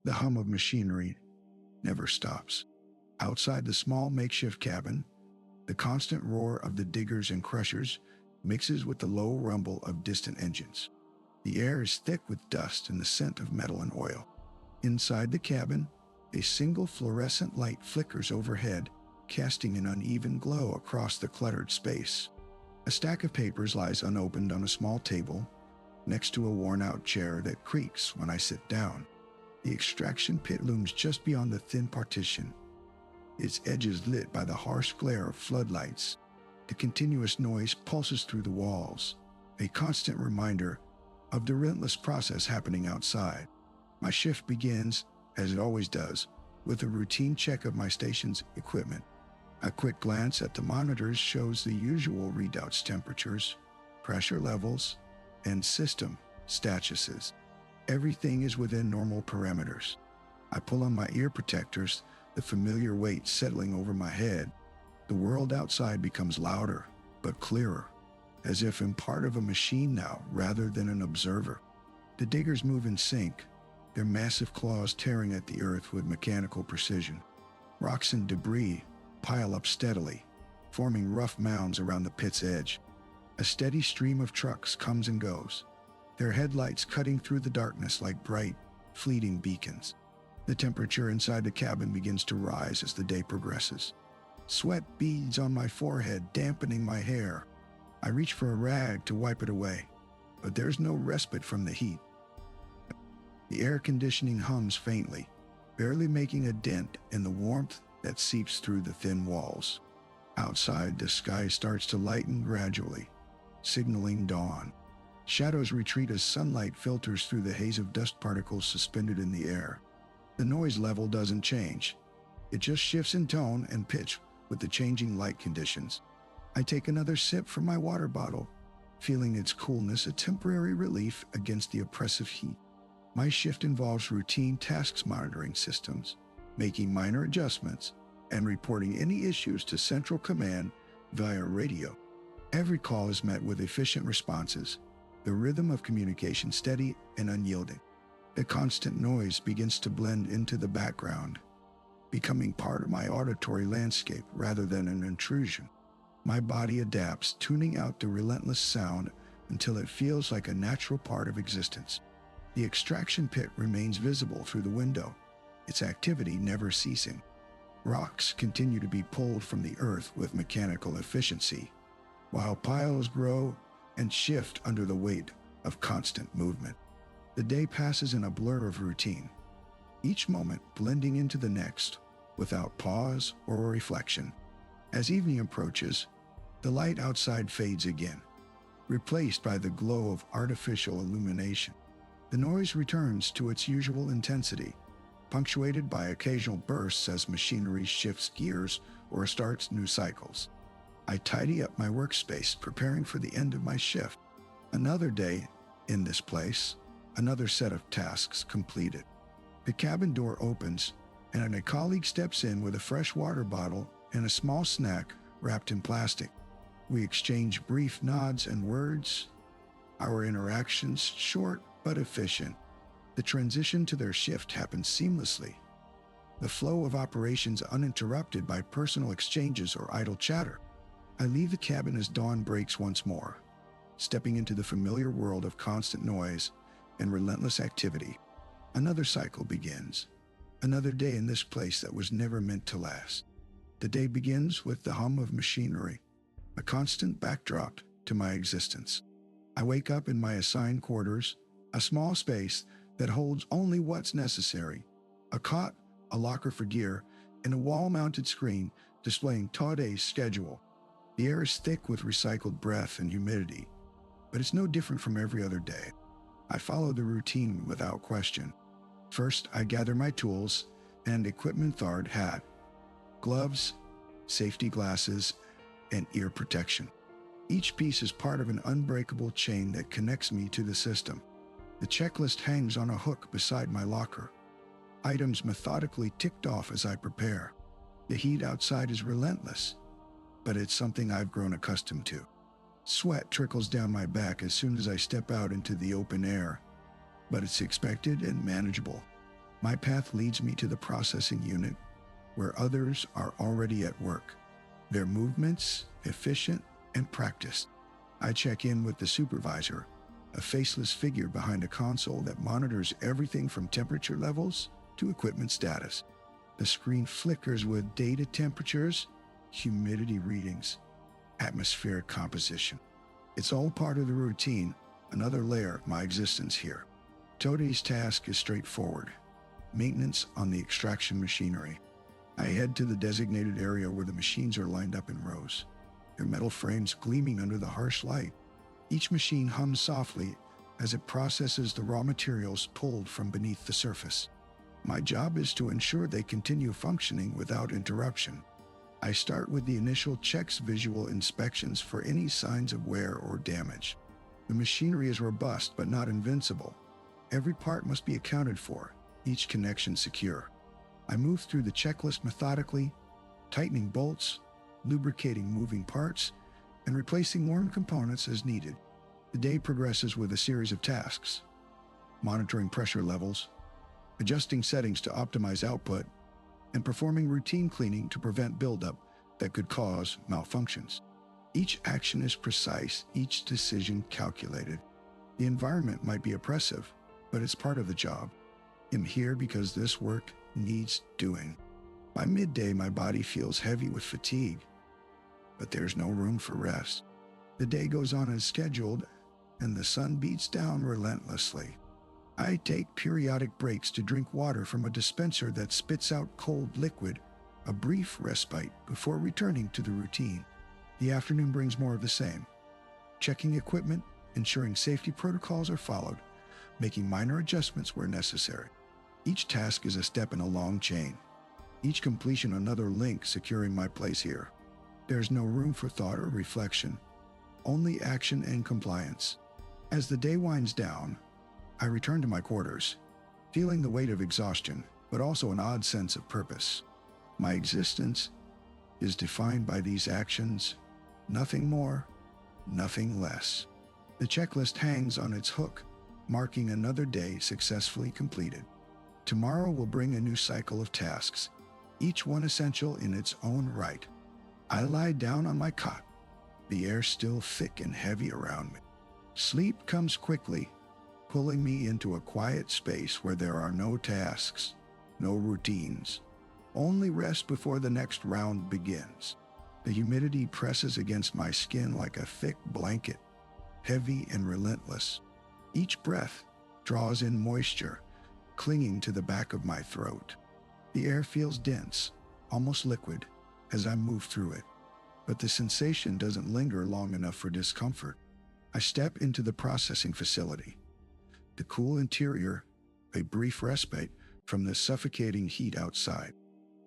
The hum of machinery never stops. Outside the small makeshift cabin, the constant roar of the diggers and crushers mixes with the low rumble of distant engines. The air is thick with dust and the scent of metal and oil. Inside the cabin, a single fluorescent light flickers overhead, casting an uneven glow across the cluttered space. A stack of papers lies unopened on a small table, next to a worn-out chair that creaks when I sit down. The extraction pit looms just beyond the thin partition, its edges lit by the harsh glare of floodlights. The continuous noise pulses through the walls, a constant reminder of the relentless process happening outside. My shift begins, as it always does, with a routine check of my station's equipment. A quick glance at the monitors shows the usual readouts: temperatures, pressure levels, and system statuses. Everything is within normal parameters. I pull on my ear protectors, the familiar weight settling over my head. The world outside becomes louder, but clearer, as if I'm part of a machine now rather than an observer. The diggers move in sync, their massive claws tearing at the earth with mechanical precision. Rocks and debris pile up steadily, forming rough mounds around the pit's edge. A steady stream of trucks comes and goes, their headlights cutting through the darkness like bright, fleeting beacons. The temperature inside the cabin begins to rise as the day progresses. Sweat beads on my forehead, dampening my hair. I reach for a rag to wipe it away, but there's no respite from the heat. The air conditioning hums faintly, barely making a dent in the warmth that seeps through the thin walls. Outside, the sky starts to lighten gradually, signaling dawn. Shadows retreat as sunlight filters through the haze of dust particles suspended in the air. The noise level doesn't change. It just shifts in tone and pitch with the changing light conditions. I take another sip from my water bottle, feeling its coolness a temporary relief against the oppressive heat. My shift involves routine tasks monitoring systems, making minor adjustments, and reporting any issues to Central Command via radio. Every call is met with efficient responses, the rhythm of communication steady and unyielding. The constant noise begins to blend into the background, becoming part of my auditory landscape rather than an intrusion. My body adapts, tuning out the relentless sound until it feels like a natural part of existence. The extraction pit remains visible through the window, its activity never ceasing. Rocks continue to be pulled from the earth with mechanical efficiency, while piles grow and shift under the weight of constant movement. The day passes in a blur of routine, each moment blending into the next without pause or reflection. As evening approaches, the light outside fades again, replaced by the glow of artificial illumination. The noise returns to its usual intensity, punctuated by occasional bursts as machinery shifts gears or starts new cycles. I tidy up my workspace, preparing for the end of my shift. Another day in this place, another set of tasks completed. The cabin door opens, and a colleague steps in with a fresh water bottle and a small snack wrapped in plastic. We exchange brief nods and words, our interactions short but efficient. The transition to their shift happens seamlessly, the flow of operations uninterrupted by personal exchanges or idle chatter. I leave the cabin as dawn breaks once more, stepping into the familiar world of constant noise and relentless activity. Another cycle begins, another day in this place that was never meant to last. The day begins with the hum of machinery, a constant backdrop to my existence. I wake up in my assigned quarters, a small space that holds only what's necessary: a cot, a locker for gear, and a wall-mounted screen displaying today's schedule. The air is thick with recycled breath and humidity, but it's no different from every other day. I follow the routine without question. First, I gather my tools and equipment: hat, gloves, safety glasses, and ear protection. Each piece is part of an unbreakable chain that connects me to the system. The checklist hangs on a hook beside my locker, items methodically ticked off as I prepare. The heat outside is relentless, but it's something I've grown accustomed to. Sweat trickles down my back as soon as I step out into the open air, but it's expected and manageable. My path leads me to the processing unit, where others are already at work, their movements efficient and practiced. I check in with the supervisor, a faceless figure behind a console that monitors everything from temperature levels to equipment status. The screen flickers with data temperatures, humidity readings, atmospheric composition. It's all part of the routine, another layer of my existence here. Today's task is straightforward: maintenance on the extraction machinery. I head to the designated area where the machines are lined up in rows, their metal frames gleaming under the harsh light. Each machine hums softly as it processes the raw materials pulled from beneath the surface. My job is to ensure they continue functioning without interruption. I start with the initial checks, visual inspections for any signs of wear or damage. The machinery is robust but not invincible. Every part must be accounted for, each connection secure. I move through the checklist methodically, tightening bolts, lubricating moving parts, and replacing worn components as needed. The day progresses with a series of tasks: monitoring pressure levels, adjusting settings to optimize output, and performing routine cleaning to prevent buildup that could cause malfunctions. Each action is precise, each decision calculated. The environment might be oppressive, but it's part of the job. I'm here because this work needs doing. By midday, my body feels heavy with fatigue, but there's no room for rest. The day goes on as scheduled, and the sun beats down relentlessly. I take periodic breaks to drink water from a dispenser that spits out cold liquid, a brief respite before returning to the routine. The afternoon brings more of the same: checking equipment, ensuring safety protocols are followed, making minor adjustments where necessary. Each task is a step in a long chain, each completion another link securing my place here. There's no room for thought or reflection, only action and compliance. As the day winds down, I return to my quarters, feeling the weight of exhaustion, but also an odd sense of purpose. My existence is defined by these actions, nothing more, nothing less. The checklist hangs on its hook, marking another day successfully completed. Tomorrow will bring a new cycle of tasks, each one essential in its own right. I lie down on my cot, the air still thick and heavy around me. Sleep comes quickly, pulling me into a quiet space where there are no tasks, no routines, only rest before the next round begins. The humidity presses against my skin like a thick blanket, heavy and relentless. Each breath draws in moisture, clinging to the back of my throat. The air feels dense, almost liquid, as I move through it, but the sensation doesn't linger long enough for discomfort. I step into the processing facility. The cool interior, a brief respite from the suffocating heat outside.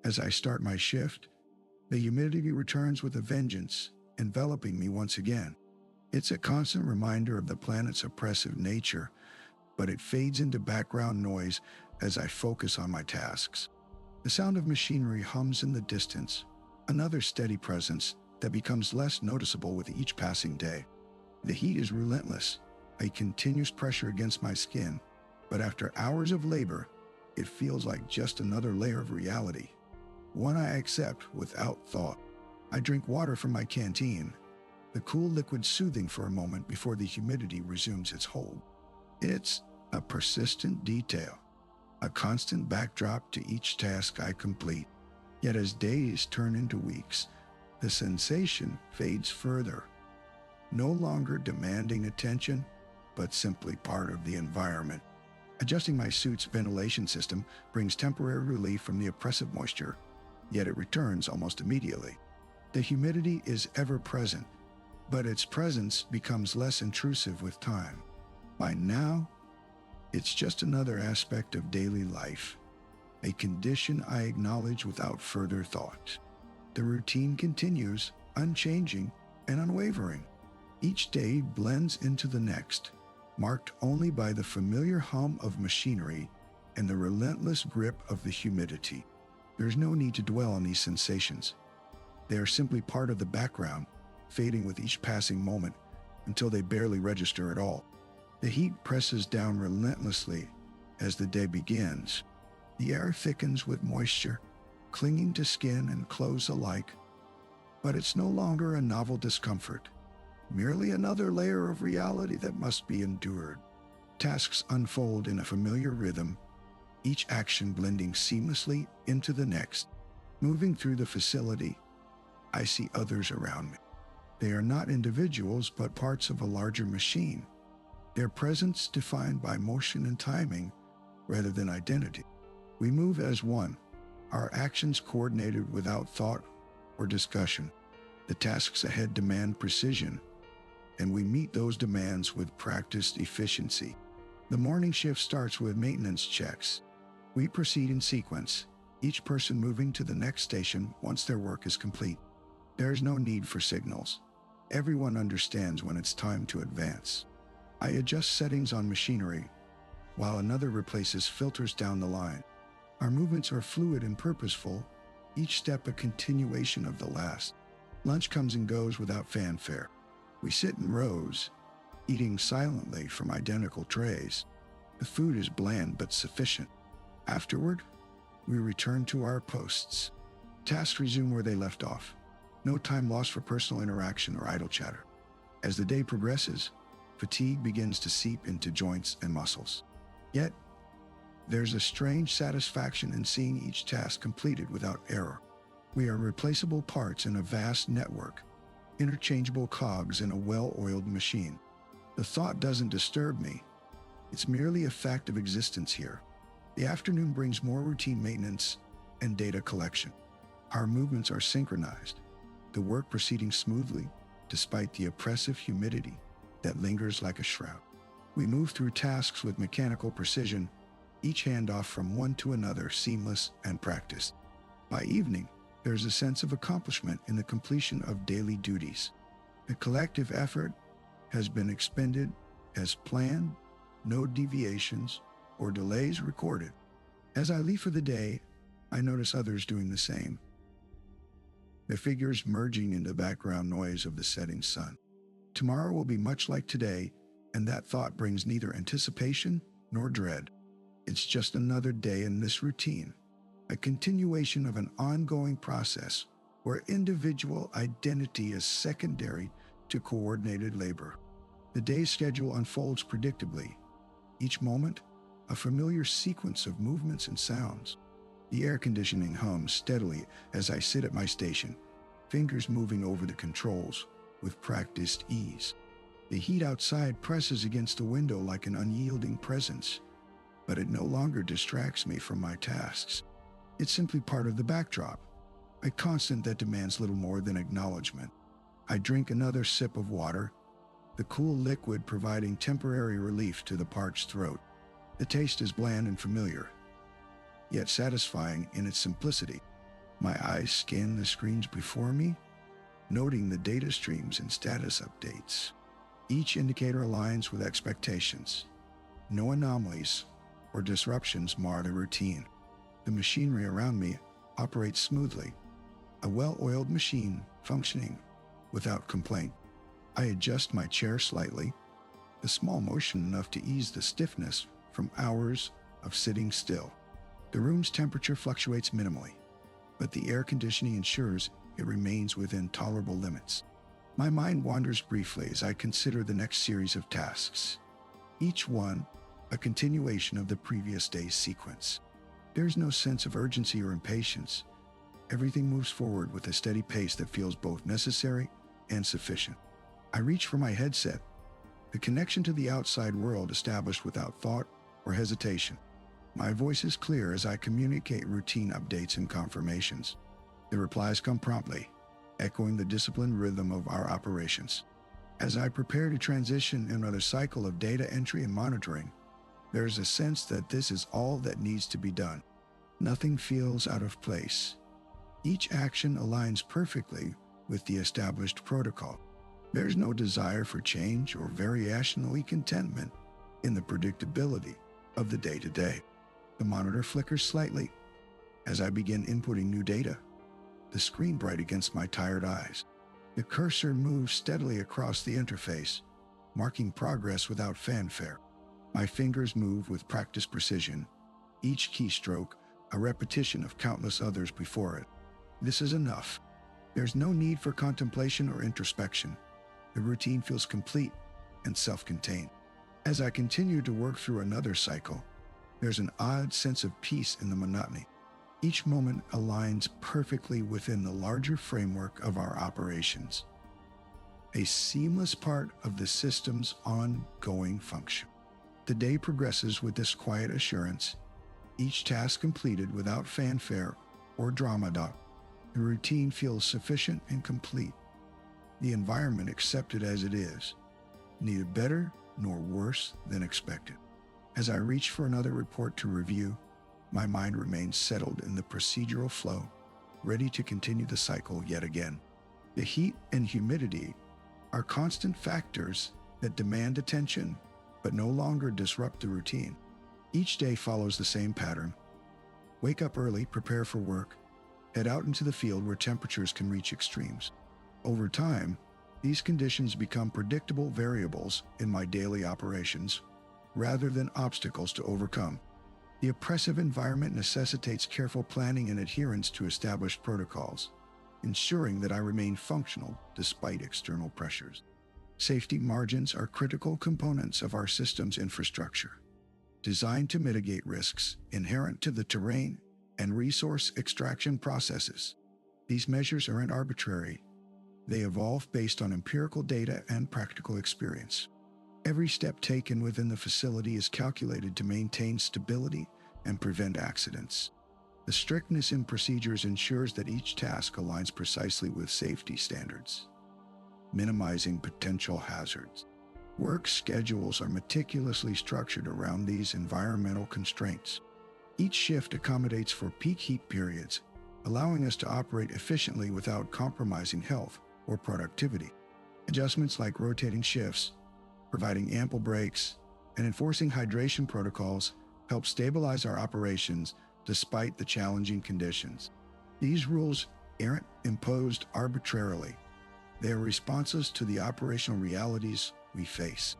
As I start my shift, the humidity returns with a vengeance, enveloping me once again. It's a constant reminder of the planet's oppressive nature, but it fades into background noise as I focus on my tasks. The sound of machinery hums in the distance, another steady presence that becomes less noticeable with each passing day. The heat is relentless, a continuous pressure against my skin, but after hours of labor, it feels like just another layer of reality, one I accept without thought. I drink water from my canteen, the cool liquid soothing for a moment before the humidity resumes its hold. It's a persistent detail, a constant backdrop to each task I complete. Yet as days turn into weeks, the sensation fades further, no longer demanding attention, but simply part of the environment. Adjusting my suit's ventilation system brings temporary relief from the oppressive moisture, yet it returns almost immediately. The humidity is ever present, but its presence becomes less intrusive with time. By now, it's just another aspect of daily life, a condition I acknowledge without further thought. The routine continues, unchanging and unwavering. Each day blends into the next, marked only by the familiar hum of machinery and the relentless grip of the humidity. There's no need to dwell on these sensations. They are simply part of the background, fading with each passing moment until they barely register at all. The heat presses down relentlessly as the day begins, The air thickens with moisture, clinging to skin and clothes alike, but it's no longer a novel discomfort, merely another layer of reality that must be endured. Tasks unfold in a familiar rhythm, each action blending seamlessly into the next. Moving through the facility, I see others around me. They are not individuals, but parts of a larger machine, their presence defined by motion and timing rather than identity. We move as one, our actions coordinated without thought or discussion. The tasks ahead demand precision, and we meet those demands with practiced efficiency. The morning shift starts with maintenance checks. We proceed in sequence, each person moving to the next station once their work is complete. There is no need for signals. Everyone understands when it's time to advance. I adjust settings on machinery, while another replaces filters down the line. Our movements are fluid and purposeful, each step a continuation of the last. Lunch comes and goes without fanfare. We sit in rows, eating silently from identical trays. The food is bland but sufficient. Afterward, we return to our posts. Tasks resume where they left off. No time lost for personal interaction or idle chatter. As the day progresses, fatigue begins to seep into joints and muscles. Yet, there's a strange satisfaction in seeing each task completed without error. We are replaceable parts in a vast network, interchangeable cogs in a well-oiled machine. The thought doesn't disturb me. It's merely a fact of existence here. The afternoon brings more routine maintenance and data collection. Our movements are synchronized, the work proceeding smoothly despite the oppressive humidity that lingers like a shroud. We move through tasks with mechanical precision, each handoff from one to another seamless and practiced. By evening, there's a sense of accomplishment in the completion of daily duties. The collective effort has been expended as planned, no deviations or delays recorded. As I leave for the day, I notice others doing the same, their figures merging into the background noise of the setting sun. Tomorrow will be much like today, and that thought brings neither anticipation nor dread. It's just another day in this routine, a continuation of an ongoing process where individual identity is secondary to coordinated labor. The day's schedule unfolds predictably, each moment a familiar sequence of movements and sounds. The air conditioning hums steadily as I sit at my station, fingers moving over the controls with practiced ease. The heat outside presses against the window like an unyielding presence, but it no longer distracts me from my tasks. It's simply part of the backdrop, a constant that demands little more than acknowledgement. I drink another sip of water, the cool liquid providing temporary relief to the parched throat. The taste is bland and familiar, yet satisfying in its simplicity. My eyes scan the screens before me, noting the data streams and status updates. Each indicator aligns with expectations. No anomalies or disruptions mar the routine. The machinery around me operates smoothly, a well-oiled machine functioning without complaint. I adjust my chair slightly, a small motion enough to ease the stiffness from hours of sitting still. The room's temperature fluctuates minimally, but the air conditioning ensures it remains within tolerable limits. My mind wanders briefly as I consider the next series of tasks, each one a continuation of the previous day's sequence. There's no sense of urgency or impatience. Everything moves forward with a steady pace that feels both necessary and sufficient. I reach for my headset, the connection to the outside world established without thought or hesitation. My voice is clear as I communicate routine updates and confirmations. The replies come promptly, echoing the disciplined rhythm of our operations. As I prepare to transition another cycle of data entry and monitoring, there's a sense that this is all that needs to be done. Nothing feels out of place. Each action aligns perfectly with the established protocol. There's no desire for change or variational contentment in the predictability of the day-to-day. The monitor flickers slightly as I begin inputting new data, the screen bright against my tired eyes. The cursor moves steadily across the interface, marking progress without fanfare. My fingers move with practiced precision, each keystroke a repetition of countless others before it. This is enough. There's no need for contemplation or introspection. The routine feels complete and self-contained. As I continue to work through another cycle, there's an odd sense of peace in the monotony. Each moment aligns perfectly within the larger framework of our operations, a seamless part of the system's ongoing function. The day progresses with this quiet assurance, each task completed without fanfare or drama. The routine feels sufficient and complete. The environment accepted as it is, neither better nor worse than expected. As I reach for another report to review, my mind remains settled in the procedural flow, ready to continue the cycle yet again. The heat and humidity are constant factors that demand attention, but no longer disrupt the routine. Each day follows the same pattern. Wake up early, prepare for work, head out into the field where temperatures can reach extremes. Over time, these conditions become predictable variables in my daily operations, rather than obstacles to overcome. The oppressive environment necessitates careful planning and adherence to established protocols, ensuring that I remain functional despite external pressures. Safety margins are critical components of our system's infrastructure, designed to mitigate risks inherent to the terrain and resource extraction processes. These measures aren't arbitrary. They evolve based on empirical data and practical experience. Every step taken within the facility is calculated to maintain stability and prevent accidents. The strictness in procedures ensures that each task aligns precisely with safety standards, minimizing potential hazards. Work schedules are meticulously structured around these environmental constraints. Each shift accommodates for peak heat periods, allowing us to operate efficiently without compromising health or productivity. Adjustments like rotating shifts, providing ample breaks, and enforcing hydration protocols help stabilize our operations despite the challenging conditions. These rules aren't imposed arbitrarily. They are responses to the operational realities we face.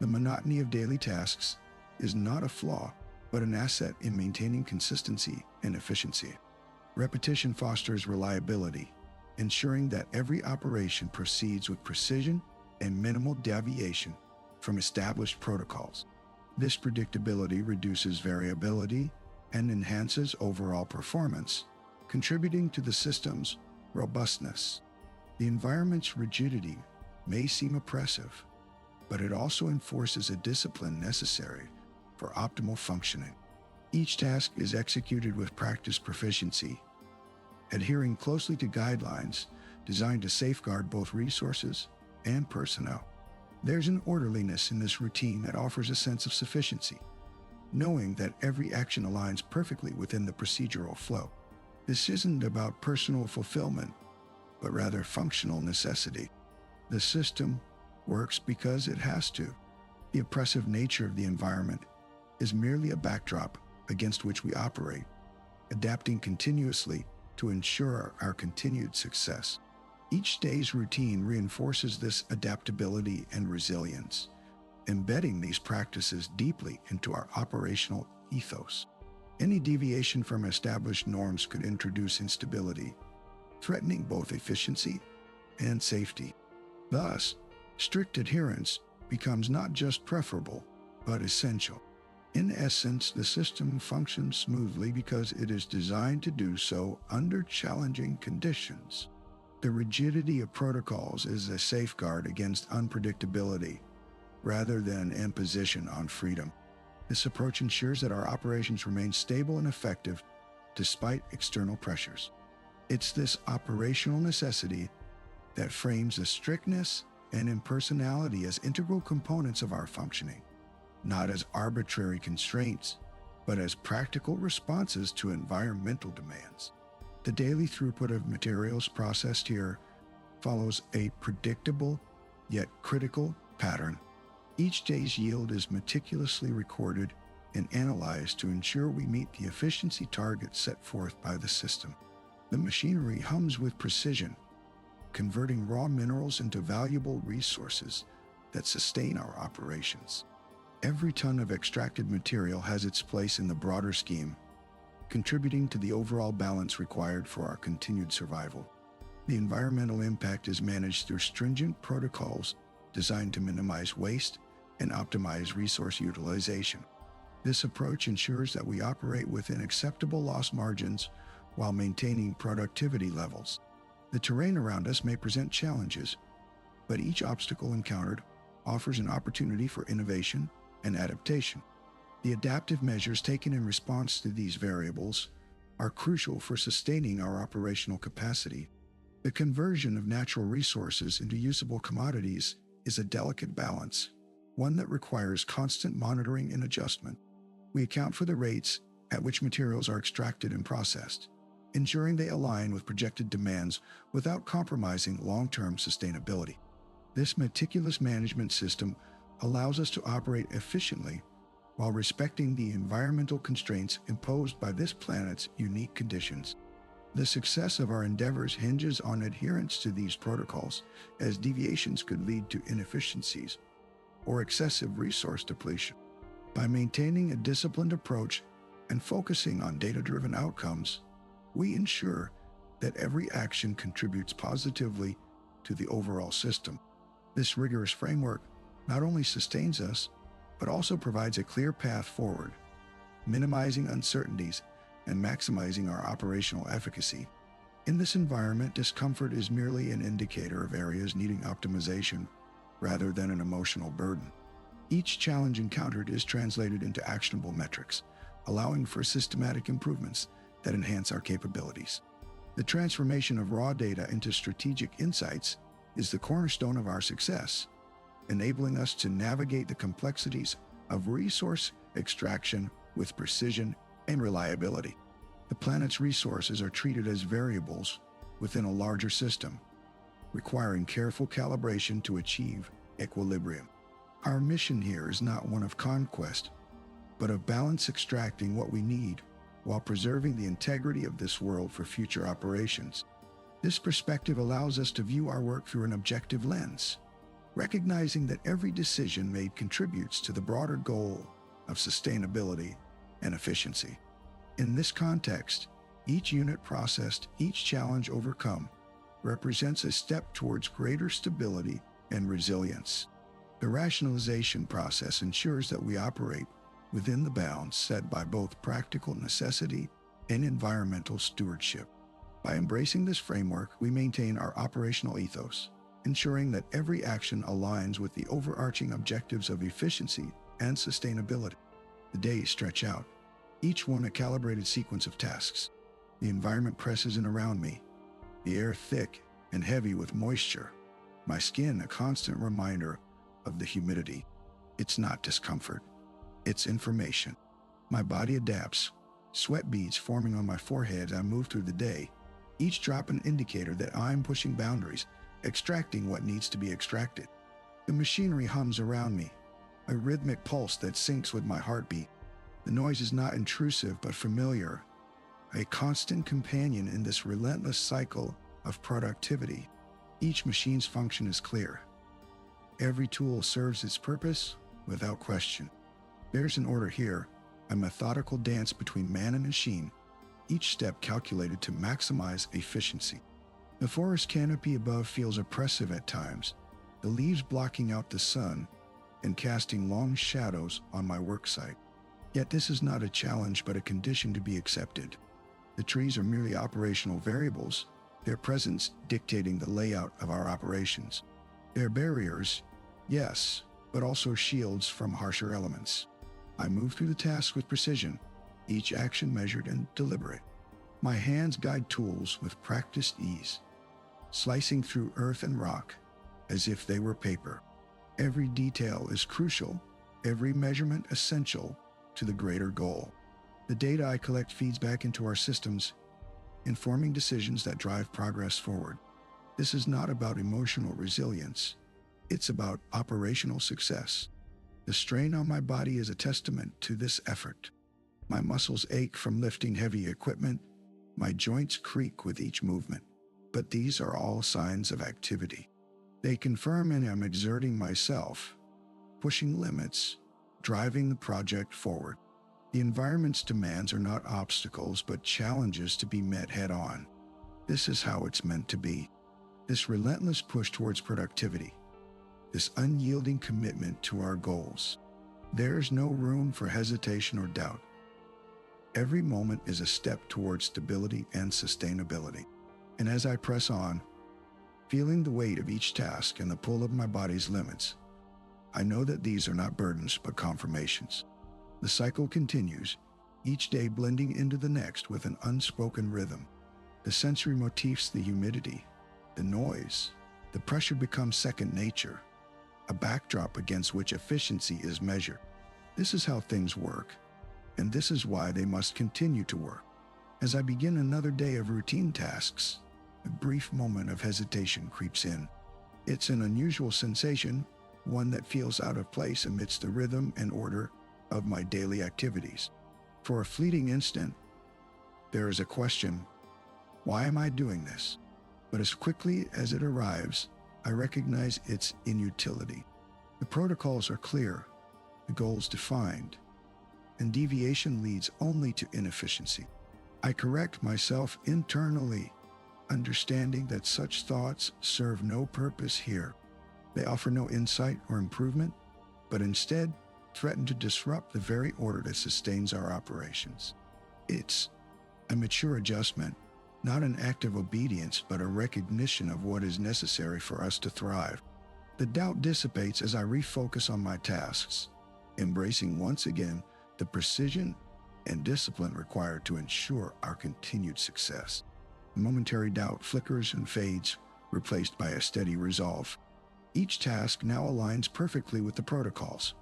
The monotony of daily tasks is not a flaw, but an asset in maintaining consistency and efficiency. Repetition fosters reliability, ensuring that every operation proceeds with precision and minimal deviation from established protocols. This predictability reduces variability and enhances overall performance, contributing to the system's robustness. The environment's rigidity may seem oppressive, but it also enforces a discipline necessary for optimal functioning. Each task is executed with practiced proficiency, adhering closely to guidelines designed to safeguard both resources and personnel. There's an orderliness in this routine that offers a sense of sufficiency, knowing that every action aligns perfectly within the procedural flow. This isn't about personal fulfillment, but rather functional necessity. The system works because it has to. The oppressive nature of the environment is merely a backdrop against which we operate, adapting continuously to ensure our continued success. Each day's routine reinforces this adaptability and resilience, embedding these practices deeply into our operational ethos. Any deviation from established norms could introduce instability, threatening both efficiency and safety. Thus, strict adherence becomes not just preferable, but essential. In essence, the system functions smoothly because it is designed to do so under challenging conditions. The rigidity of protocols is a safeguard against unpredictability, rather than an imposition on freedom. This approach ensures that our operations remain stable and effective despite external pressures. It's this operational necessity that frames the strictness and impersonality as integral components of our functioning, not as arbitrary constraints, but as practical responses to environmental demands. The daily throughput of materials processed here follows a predictable yet critical pattern. Each day's yield is meticulously recorded and analyzed to ensure we meet the efficiency targets set forth by the system. The machinery hums with precision, converting raw minerals into valuable resources that sustain our operations. Every ton of extracted material has its place in the broader scheme, contributing to the overall balance required for our continued survival. The environmental impact is managed through stringent protocols designed to minimize waste and optimize resource utilization. This approach ensures that we operate within acceptable loss margins while maintaining productivity levels. The terrain around us may present challenges, but each obstacle encountered offers an opportunity for innovation and adaptation. The adaptive measures taken in response to these variables are crucial for sustaining our operational capacity. The conversion of natural resources into usable commodities is a delicate balance, one that requires constant monitoring and adjustment. We account for the rates at which materials are extracted and processed, ensuring they align with projected demands without compromising long-term sustainability. This meticulous management system allows us to operate efficiently while respecting the environmental constraints imposed by this planet's unique conditions. The success of our endeavors hinges on adherence to these protocols, as deviations could lead to inefficiencies or excessive resource depletion. By maintaining a disciplined approach and focusing on data-driven outcomes, we ensure that every action contributes positively to the overall system. This rigorous framework not only sustains us, but also provides a clear path forward, minimizing uncertainties and maximizing our operational efficacy. In this environment, discomfort is merely an indicator of areas needing optimization rather than an emotional burden. Each challenge encountered is translated into actionable metrics, allowing for systematic improvements that enhance our capabilities. The transformation of raw data into strategic insights is the cornerstone of our success, enabling us to navigate the complexities of resource extraction with precision and reliability. The planet's resources are treated as variables within a larger system, requiring careful calibration to achieve equilibrium. Our mission here is not one of conquest, but of balance, extracting what we need while preserving the integrity of this world for future operations. This perspective allows us to view our work through an objective lens, recognizing that every decision made contributes to the broader goal of sustainability and efficiency. In this context, each unit processed, each challenge overcome, represents a step towards greater stability and resilience. The rationalization process ensures that we operate within the bounds set by both practical necessity and environmental stewardship. By embracing this framework, we maintain our operational ethos, ensuring that every action aligns with the overarching objectives of efficiency and sustainability. The days stretch out, each one a calibrated sequence of tasks. The environment presses in around me, the air thick and heavy with moisture, my skin a constant reminder of the humidity. It's not discomfort, it's information. My body adapts, sweat beads forming on my forehead as I move through the day, each drop an indicator that I'm pushing boundaries, extracting what needs to be extracted. The machinery hums around me, a rhythmic pulse that syncs with my heartbeat. The noise is not intrusive but familiar, a constant companion in this relentless cycle of productivity. Each machine's function is clear. Every tool serves its purpose without question. There's an order here, a methodical dance between man and machine, each step calculated to maximize efficiency. The forest canopy above feels oppressive at times, the leaves blocking out the sun and casting long shadows on my work site. Yet this is not a challenge but a condition to be accepted. The trees are merely operational variables, their presence dictating the layout of our operations. They're barriers, yes, but also shields from harsher elements. I move through the tasks with precision, each action measured and deliberate. My hands guide tools with practiced ease, slicing through earth and rock as if they were paper. Every detail is crucial, every measurement essential to the greater goal. The data I collect feeds back into our systems, informing decisions that drive progress forward. This is not about emotional resilience, it's about operational success. The strain on my body is a testament to this effort. My muscles ache from lifting heavy equipment, my joints creak with each movement, but these are all signs of activity. They confirm I am exerting myself, pushing limits, driving the project forward. The environment's demands are not obstacles, but challenges to be met head-on. This is how it's meant to be. This relentless push towards productivity, this unyielding commitment to our goals. There's no room for hesitation or doubt. Every moment is a step towards stability and sustainability. And as I press on, feeling the weight of each task and the pull of my body's limits, I know that these are not burdens but confirmations. The cycle continues, each day blending into the next with an unspoken rhythm. The sensory motifs, the humidity, the noise, the pressure becomes second nature, a backdrop against which efficiency is measured. This is how things work, and this is why they must continue to work. As I begin another day of routine tasks, a brief moment of hesitation creeps in. It's an unusual sensation, one that feels out of place amidst the rhythm and order of my daily activities. For a fleeting instant, there is a question, why am I doing this? But as quickly as it arrives, I recognize its inutility. The protocols are clear, the goals defined, and deviation leads only to inefficiency. I correct myself internally, understanding that such thoughts serve no purpose here. They offer no insight or improvement, but instead threaten to disrupt the very order that sustains our operations. It's a mature adjustment, not an act of obedience, but a recognition of what is necessary for us to thrive. The doubt dissipates as I refocus on my tasks, embracing once again the precision and discipline required to ensure our continued success. Momentary doubt flickers and fades, replaced by a steady resolve. Each task now aligns perfectly with the protocols.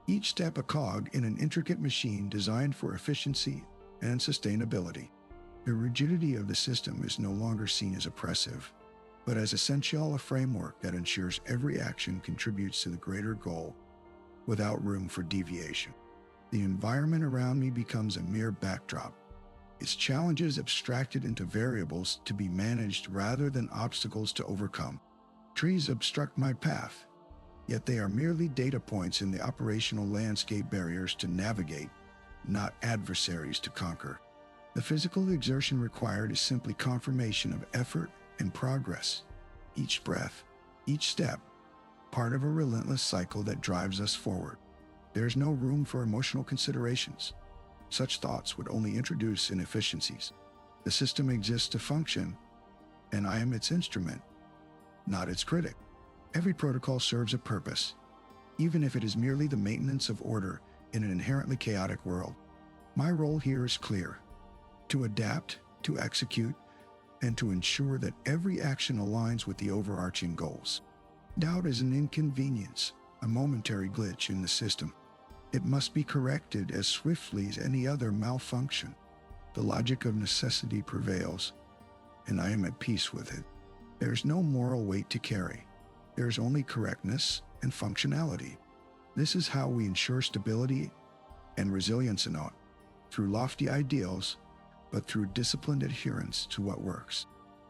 Each step a cog in an intricate machine designed for efficiency and sustainability. The rigidity of the system is no longer seen as oppressive, but as essential a framework that ensures every action contributes to the greater goal without room for deviation. The environment around me becomes a mere backdrop, its challenges abstracted into variables to be managed rather than obstacles to overcome. Trees obstruct my path, yet they are merely data points in the operational landscape, barriers to navigate, not adversaries to conquer. The physical exertion required is simply confirmation of effort and progress. Each breath, each step, part of a relentless cycle that drives us forward. There's no room for emotional considerations. Such thoughts would only introduce inefficiencies. The system exists to function, and I am its instrument, not its critic. Every protocol serves a purpose, even if it is merely the maintenance of order in an inherently chaotic world. My role here is clear: to adapt, to execute, and to ensure that every action aligns with the overarching goals. Doubt is an inconvenience, a momentary glitch in the system. It must be corrected as swiftly as any other malfunction. The logic of necessity prevails, and I am at peace with it. There's no moral weight to carry. There's only correctness and functionality. This is how we ensure stability and resilience, not through lofty ideals, but through disciplined adherence to what works.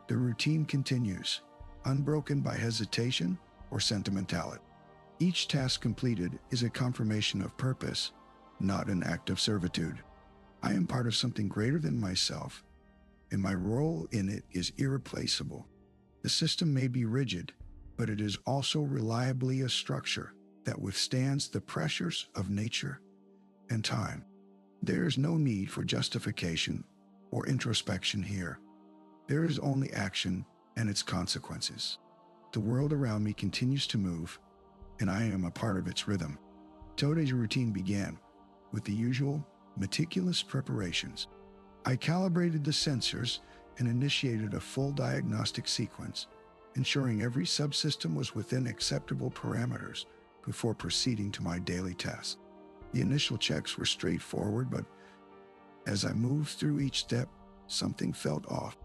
The routine continues, unbroken by hesitation or sentimentality. Each task completed is a confirmation of purpose, not an act of servitude. I am part of something greater than myself, and my role in it is irreplaceable. The system may be rigid, but it is also reliably a structure that withstands the pressures of nature and time. There is no need for justification or introspection here. There is only action and its consequences. The world around me continues to move, and I am a part of its rhythm. Today's routine began with the usual meticulous preparations. I calibrated the sensors and initiated a full diagnostic sequence, ensuring every subsystem was within acceptable parameters before proceeding to my daily tasks. The initial checks were straightforward, but as I moved through each step, something felt off.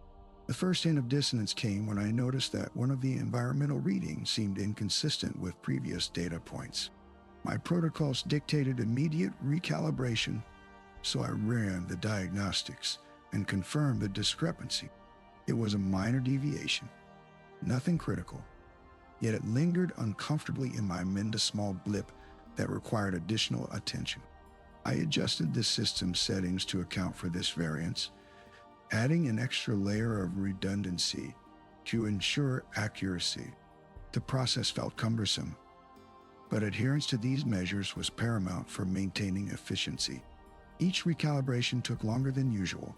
The first hint of dissonance came when I noticed that one of the environmental readings seemed inconsistent with previous data points. My protocols dictated immediate recalibration, so I ran the diagnostics and confirmed the discrepancy. It was a minor deviation, nothing critical, yet it lingered uncomfortably in my mind, a small blip that required additional attention. I adjusted the system settings to account for this variance, adding an extra layer of redundancy to ensure accuracy. The process felt cumbersome, but adherence to these measures was paramount for maintaining efficiency. Each recalibration took longer than usual,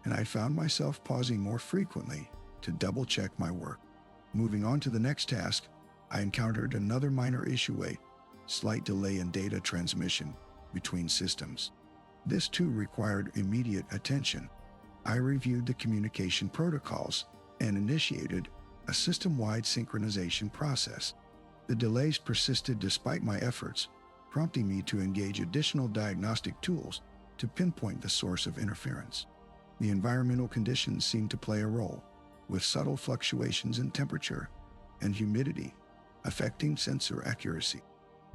and I found myself pausing more frequently to double-check my work. Moving on to the next task, I encountered another minor issue: a slight delay in data transmission between systems. This too required immediate attention. I reviewed the communication protocols and initiated a system-wide synchronization process. The delays persisted despite my efforts, prompting me to engage additional diagnostic tools to pinpoint the source of interference. The environmental conditions seemed to play a role, with subtle fluctuations in temperature and humidity affecting sensor accuracy.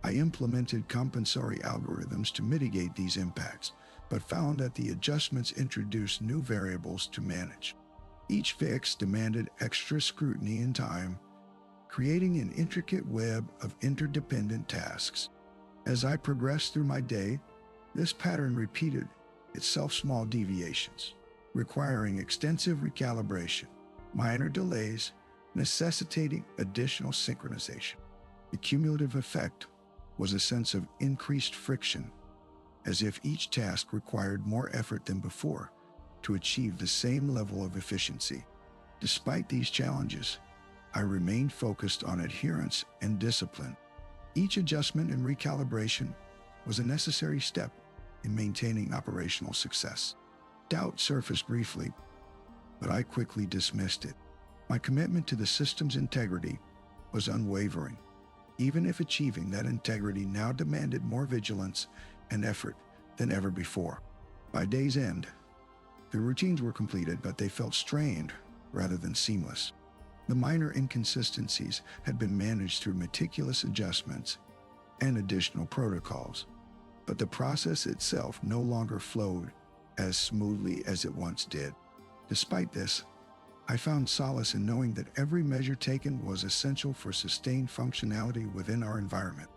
I implemented compensatory algorithms to mitigate these impacts, but found that the adjustments introduced new variables to manage. Each fix demanded extra scrutiny and time, creating an intricate web of interdependent tasks. As I progressed through my day, this pattern repeated itself: small deviations, requiring extensive recalibration, minor delays, necessitating additional synchronization. The cumulative effect was a sense of increased friction, as if each task required more effort than before to achieve the same level of efficiency. Despite these challenges, I remained focused on adherence and discipline. Each adjustment and recalibration was a necessary step in maintaining operational success. Doubt surfaced briefly, but I quickly dismissed it. My commitment to the system's integrity was unwavering, even if achieving that integrity now demanded more vigilance and effort than ever before. By day's end, the routines were completed, but they felt strained rather than seamless. The minor inconsistencies had been managed through meticulous adjustments and additional protocols, but the process itself no longer flowed as smoothly as it once did. Despite this, I found solace in knowing that every measure taken was essential for sustained functionality within our environment.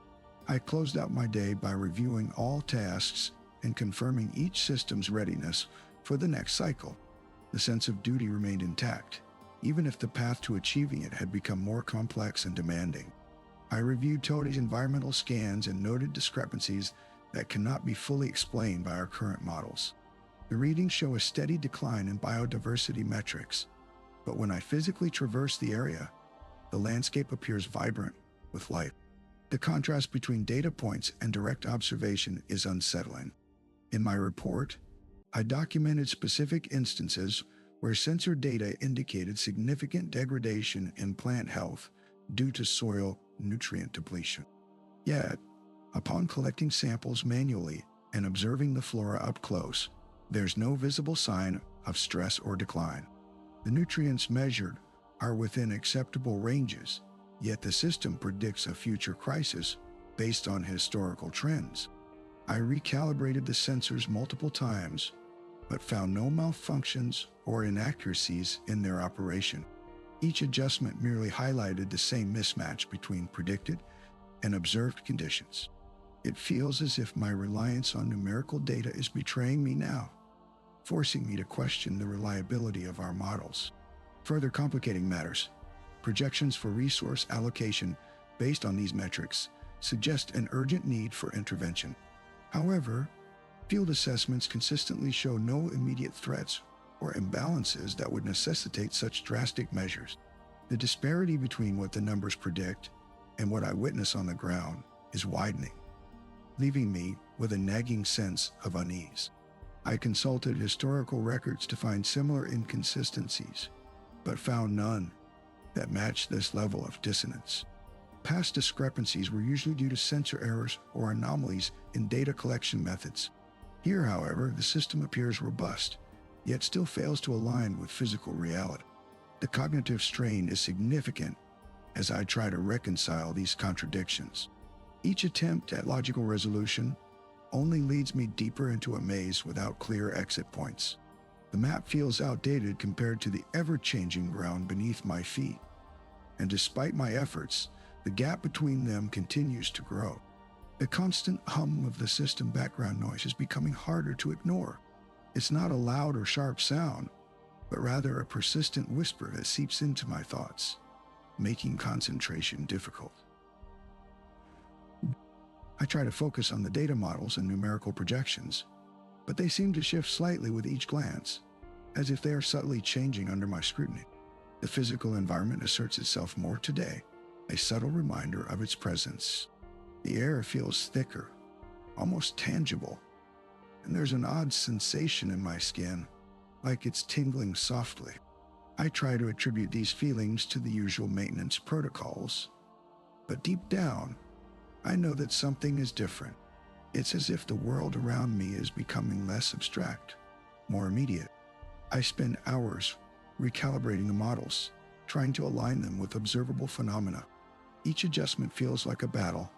I closed out my day by reviewing all tasks and confirming each system's readiness for the next cycle. The sense of duty remained intact, even if the path to achieving it had become more complex and demanding. I reviewed Toadie's environmental scans and noted discrepancies that cannot be fully explained by our current models. The readings show a steady decline in biodiversity metrics, but when I physically traverse the area, the landscape appears vibrant with life. The contrast between data points and direct observation is unsettling. In my report, I documented specific instances where sensor data indicated significant degradation in plant health due to soil nutrient depletion. Yet, upon collecting samples manually and observing the flora up close, there's no visible sign of stress or decline. The nutrients measured are within acceptable ranges, yet the system predicts a future crisis based on historical trends. I recalibrated the sensors multiple times, but found no malfunctions or inaccuracies in their operation. Each adjustment merely highlighted the same mismatch between predicted and observed conditions. It feels as if my reliance on numerical data is betraying me now, forcing me to question the reliability of our models. Further complicating matters, projections for resource allocation based on these metrics suggest an urgent need for intervention. However, field assessments consistently show no immediate threats or imbalances that would necessitate such drastic measures. The disparity between what the numbers predict and what I witness on the ground is widening, leaving me with a nagging sense of unease. I consulted historical records to find similar inconsistencies, but found none that matched this level of dissonance. Past discrepancies were usually due to sensor errors or anomalies in data collection methods. Here, however, the system appears robust, yet still fails to align with physical reality. The cognitive strain is significant as I try to reconcile these contradictions. Each attempt at logical resolution only leads me deeper into a maze without clear exit points. The map feels outdated compared to the ever-changing ground beneath my feet, and despite my efforts, the gap between them continues to grow. The constant hum of the system background noise is becoming harder to ignore. It's not a loud or sharp sound, but rather a persistent whisper that seeps into my thoughts, making concentration difficult. I try to focus on the data models and numerical projections, but they seem to shift slightly with each glance, as if they are subtly changing under my scrutiny. The physical environment asserts itself more today, a subtle reminder of its presence. The air feels thicker, almost tangible, and there's an odd sensation in my skin, like it's tingling softly. I try to attribute these feelings to the usual maintenance protocols, but deep down, I know that something is different. It's as if the world around me is becoming less abstract, more immediate. I spend hours recalibrating the models, trying to align them with observable phenomena. Each adjustment feels like a battle,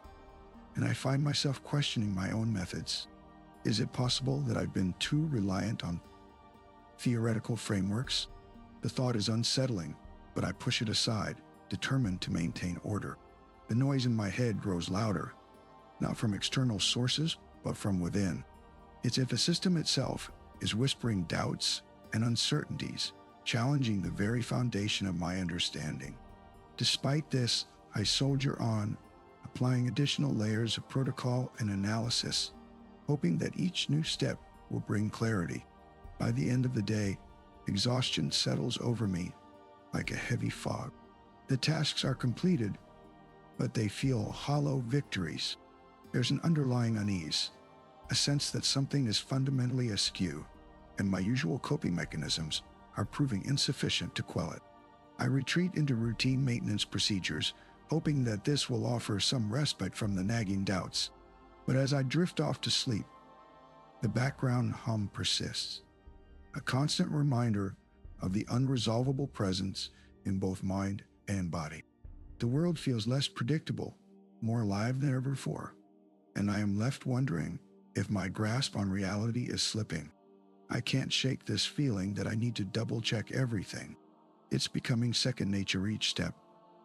and I find myself questioning my own methods. Is it possible that I've been too reliant on theoretical frameworks? The thought is unsettling, but I push it aside, determined to maintain order. The noise in my head grows louder, not from external sources, but from within. It's as if the system itself is whispering doubts and uncertainties, challenging the very foundation of my understanding. Despite this, I soldier on, applying additional layers of protocol and analysis, hoping that each new step will bring clarity. By the end of the day, exhaustion settles over me like a heavy fog. The tasks are completed, but they feel hollow victories. There's an underlying unease, a sense that something is fundamentally askew, and my usual coping mechanisms are proving insufficient to quell it. I retreat into routine maintenance procedures, hoping that this will offer some respite from the nagging doubts. But as I drift off to sleep, the background hum persists, a constant reminder of the unresolvable presence in both mind and body. The world feels less predictable, more alive than ever before, and I am left wondering if my grasp on reality is slipping. I can't shake this feeling that I need to double-check everything. It's becoming second nature. Each step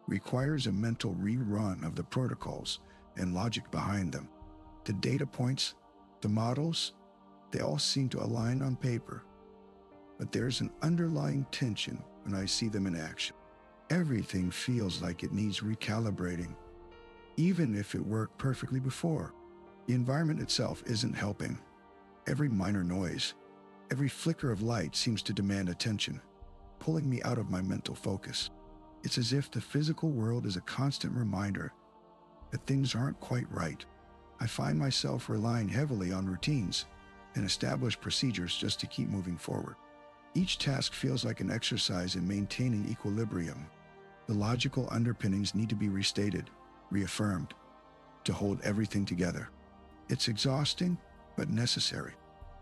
requires a mental rerun of the protocols and logic behind them. The data points, the models, they all seem to align on paper, but there's an underlying tension when I see them in action. Everything feels like it needs recalibrating, even if it worked perfectly before. The environment itself isn't helping. Every minor noise, every flicker of light seems to demand attention, pulling me out of my mental focus. It's as if the physical world is a constant reminder that things aren't quite right. I find myself relying heavily on routines and established procedures just to keep moving forward. Each task feels like an exercise in maintaining equilibrium. The logical underpinnings need to be restated, reaffirmed, to hold everything together. It's exhausting, but necessary.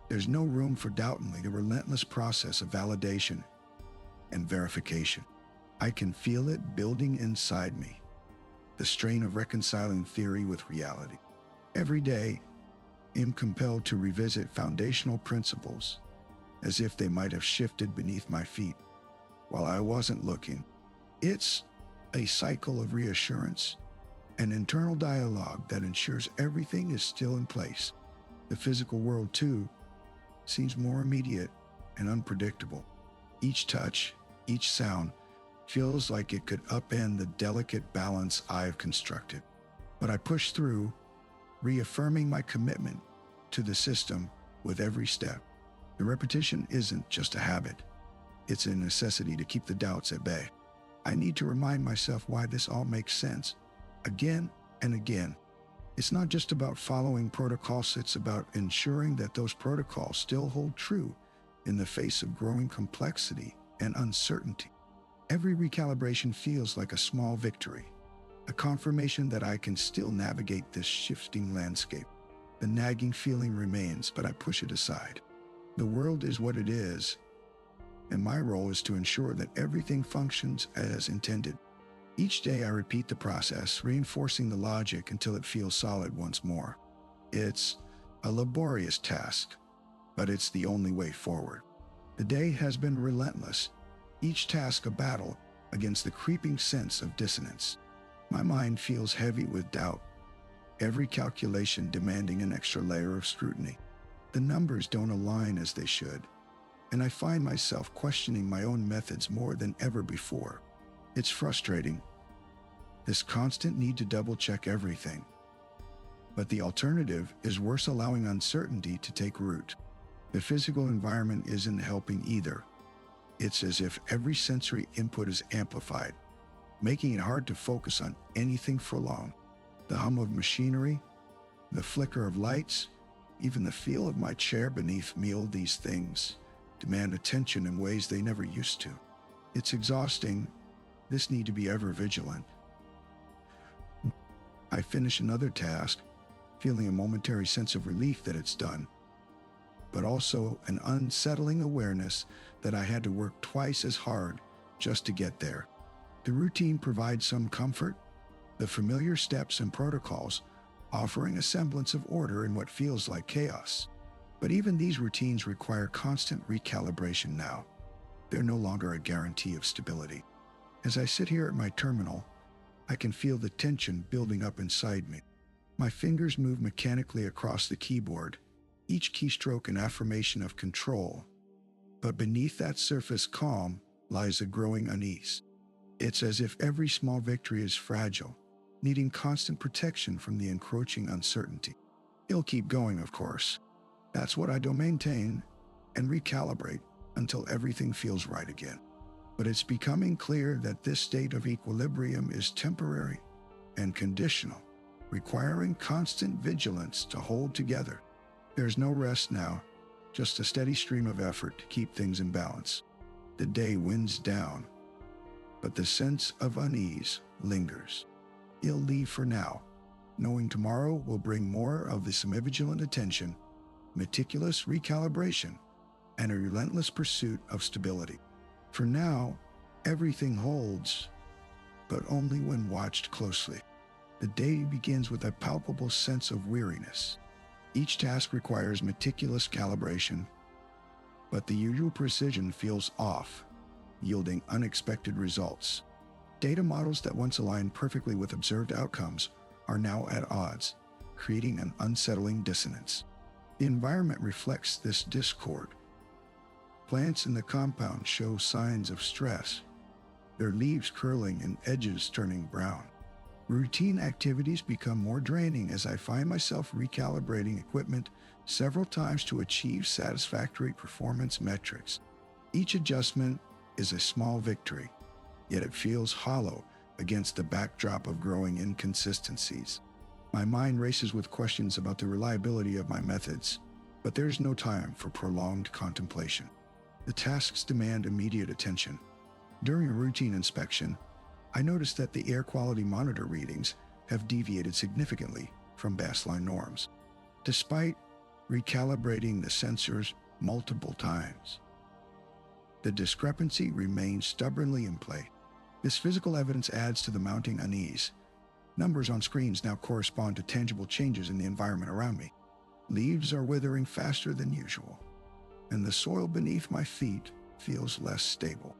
There's no room for doubt in the relentless process of validation and verification. I can feel it building inside me, the strain of reconciling theory with reality. Every day, I'm compelled to revisit foundational principles as if they might have shifted beneath my feet while I wasn't looking. It's a cycle of reassurance, an internal dialogue that ensures everything is still in place. The physical world, too, seems more immediate and unpredictable. Each touch, each sound, feels like it could upend the delicate balance I've constructed. But I push through, reaffirming my commitment to the system with every step. The repetition isn't just a habit. It's a necessity to keep the doubts at bay. I need to remind myself why this all makes sense, again and again. It's not just about following protocols, it's about ensuring that those protocols still hold true in the face of growing complexity and uncertainty. Every recalibration feels like a small victory, a confirmation that I can still navigate this shifting landscape. The nagging feeling remains, but I push it aside. The world is what it is, and my role is to ensure that everything functions as intended. Each day I repeat the process, reinforcing the logic until it feels solid once more. It's a laborious task, but it's the only way forward. The day has been relentless, each task a battle against the creeping sense of dissonance. My mind feels heavy with doubt, every calculation demanding an extra layer of scrutiny. The numbers don't align as they should, and I find myself questioning my own methods more than ever before. It's frustrating, this constant need to double-check everything. But the alternative is worse, allowing uncertainty to take root. The physical environment isn't helping either. It's as if every sensory input is amplified, making it hard to focus on anything for long. The hum of machinery, the flicker of lights, even the feel of my chair beneath me, all these things demand attention in ways they never used to. It's exhausting, this need to be ever vigilant. I finish another task, feeling a momentary sense of relief that it's done, but also an unsettling awareness that I had to work twice as hard just to get there. The routine provides some comfort, the familiar steps and protocols offering a semblance of order in what feels like chaos. But even these routines require constant recalibration now. They're no longer a guarantee of stability. As I sit here at my terminal, I can feel the tension building up inside me. My fingers move mechanically across the keyboard, each keystroke an affirmation of control. But beneath that surface calm lies a growing unease. It's as if every small victory is fragile, needing constant protection from the encroaching uncertainty. It'll keep going, of course. That's what I do, maintain and recalibrate until everything feels right again. But it's becoming clear that this state of equilibrium is temporary and conditional, requiring constant vigilance to hold together. There's no rest now, just a steady stream of effort to keep things in balance. The day winds down, but the sense of unease lingers. It'll leave for now, knowing tomorrow will bring more of this vigilant attention, meticulous recalibration, and a relentless pursuit of stability. For now, everything holds, but only when watched closely. The day begins with a palpable sense of weariness. Each task requires meticulous calibration, but the usual precision feels off, yielding unexpected results. Data models that once aligned perfectly with observed outcomes are now at odds, creating an unsettling dissonance. The environment reflects this discord. Plants in the compound show signs of stress, their leaves curling and edges turning brown. Routine activities become more draining as I find myself recalibrating equipment several times to achieve satisfactory performance metrics. Each adjustment is a small victory, yet it feels hollow against the backdrop of growing inconsistencies. My mind races with questions about the reliability of my methods, but there's no time for prolonged contemplation. The tasks demand immediate attention. During a routine inspection, I noticed that the air quality monitor readings have deviated significantly from baseline norms, despite recalibrating the sensors multiple times. The discrepancy remains stubbornly in play. This physical evidence adds to the mounting unease. Numbers on screens now correspond to tangible changes in the environment around me. Leaves are withering faster than usual, and the soil beneath my feet feels less stable.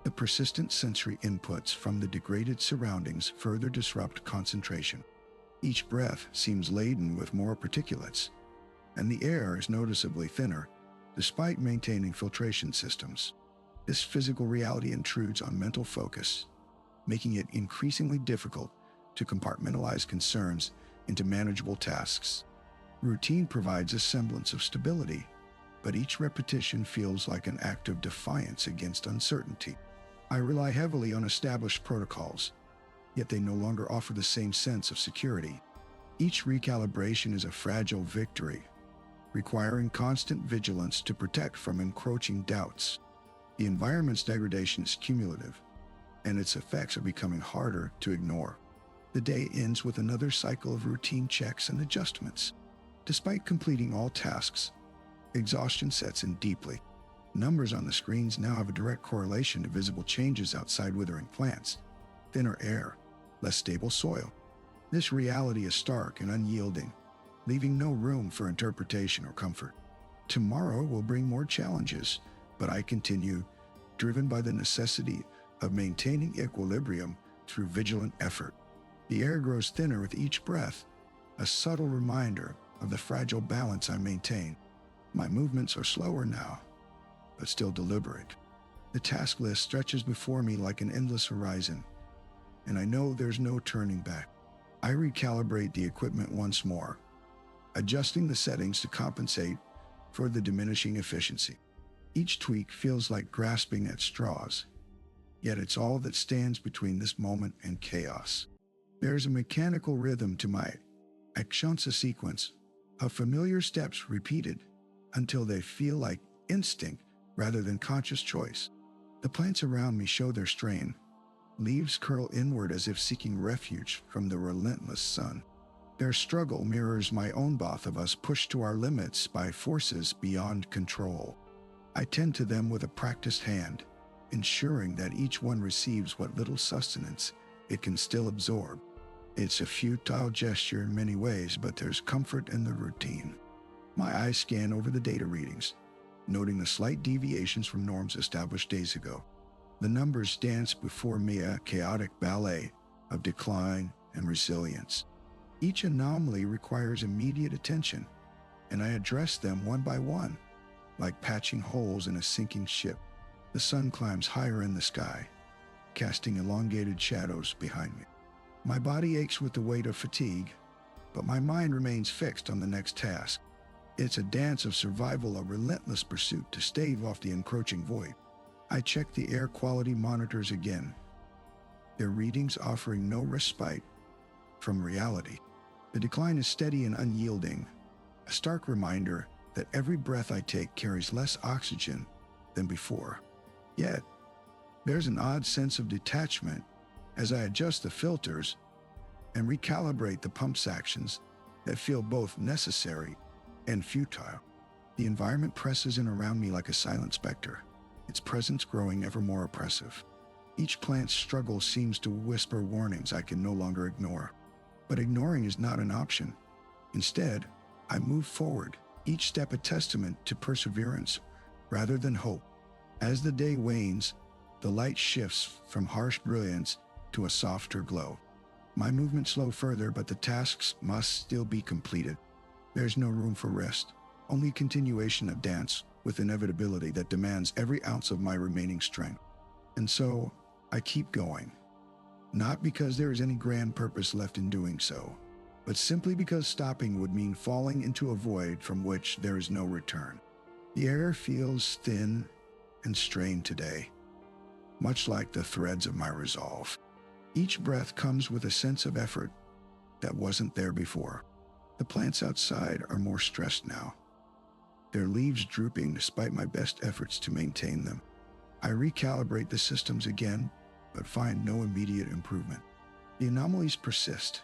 The persistent sensory inputs from the degraded surroundings further disrupt concentration. Each breath seems laden with more particulates, and the air is noticeably thinner, despite maintaining filtration systems. This physical reality intrudes on mental focus, making it increasingly difficult to compartmentalize concerns into manageable tasks. Routine provides a semblance of stability, but each repetition feels like an act of defiance against uncertainty. I rely heavily on established protocols, yet they no longer offer the same sense of security. Each recalibration is a fragile victory, requiring constant vigilance to protect from encroaching doubts. The environment's degradation is cumulative, and its effects are becoming harder to ignore. The day ends with another cycle of routine checks and adjustments. Despite completing all tasks, exhaustion sets in deeply. Numbers on the screens now have a direct correlation to visible changes outside withering plants, thinner air, less stable soil. This reality is stark and unyielding, leaving no room for interpretation or comfort. Tomorrow will bring more challenges, but I continue, driven by the necessity of maintaining equilibrium through vigilant effort. The air grows thinner with each breath, a subtle reminder of the fragile balance I maintain. My movements are slower now, but still deliberate. The task list stretches before me like an endless horizon, and I know there's no turning back. I recalibrate the equipment once more, adjusting the settings to compensate for the diminishing efficiency. Each tweak feels like grasping at straws, yet it's all that stands between this moment and chaos. There's a mechanical rhythm to my exertion sequence, of familiar steps repeated until they feel like instinct rather than conscious choice. The plants around me show their strain. Leaves curl inward as if seeking refuge from the relentless sun. Their struggle mirrors my own, both of us pushed to our limits by forces beyond control. I tend to them with a practiced hand, ensuring that each one receives what little sustenance it can still absorb. It's a futile gesture in many ways, but there's comfort in the routine. My eyes scan over the data readings, noting the slight deviations from norms established days ago. The numbers dance before me, a chaotic ballet of decline and resilience. Each anomaly requires immediate attention, and I address them one by one, like patching holes in a sinking ship. The sun climbs higher in the sky, casting elongated shadows behind me. My body aches with the weight of fatigue, but my mind remains fixed on the next task. It's a dance of survival, a relentless pursuit to stave off the encroaching void. I check the air quality monitors again, their readings offering no respite from reality. The decline is steady and unyielding, a stark reminder that every breath I take carries less oxygen than before. Yet, there's an odd sense of detachment as I adjust the filters and recalibrate the pump sections that feel both necessary and futile. The environment presses in around me like a silent specter, its presence growing ever more oppressive. Each plant's struggle seems to whisper warnings I can no longer ignore. But ignoring is not an option. Instead, I move forward, each step a testament to perseverance rather than hope. As the day wanes, the light shifts from harsh brilliance to a softer glow. My movements slow further, but the tasks must still be completed. There's no room for rest, only continuation of dance with inevitability that demands every ounce of my remaining strength. And so, I keep going. Not because there is any grand purpose left in doing so, but simply because stopping would mean falling into a void from which there is no return. The air feels thin and strained today, much like the threads of my resolve. Each breath comes with a sense of effort that wasn't there before. The plants outside are more stressed now, their leaves drooping despite my best efforts to maintain them. I recalibrate the systems again, but find no immediate improvement. The anomalies persist,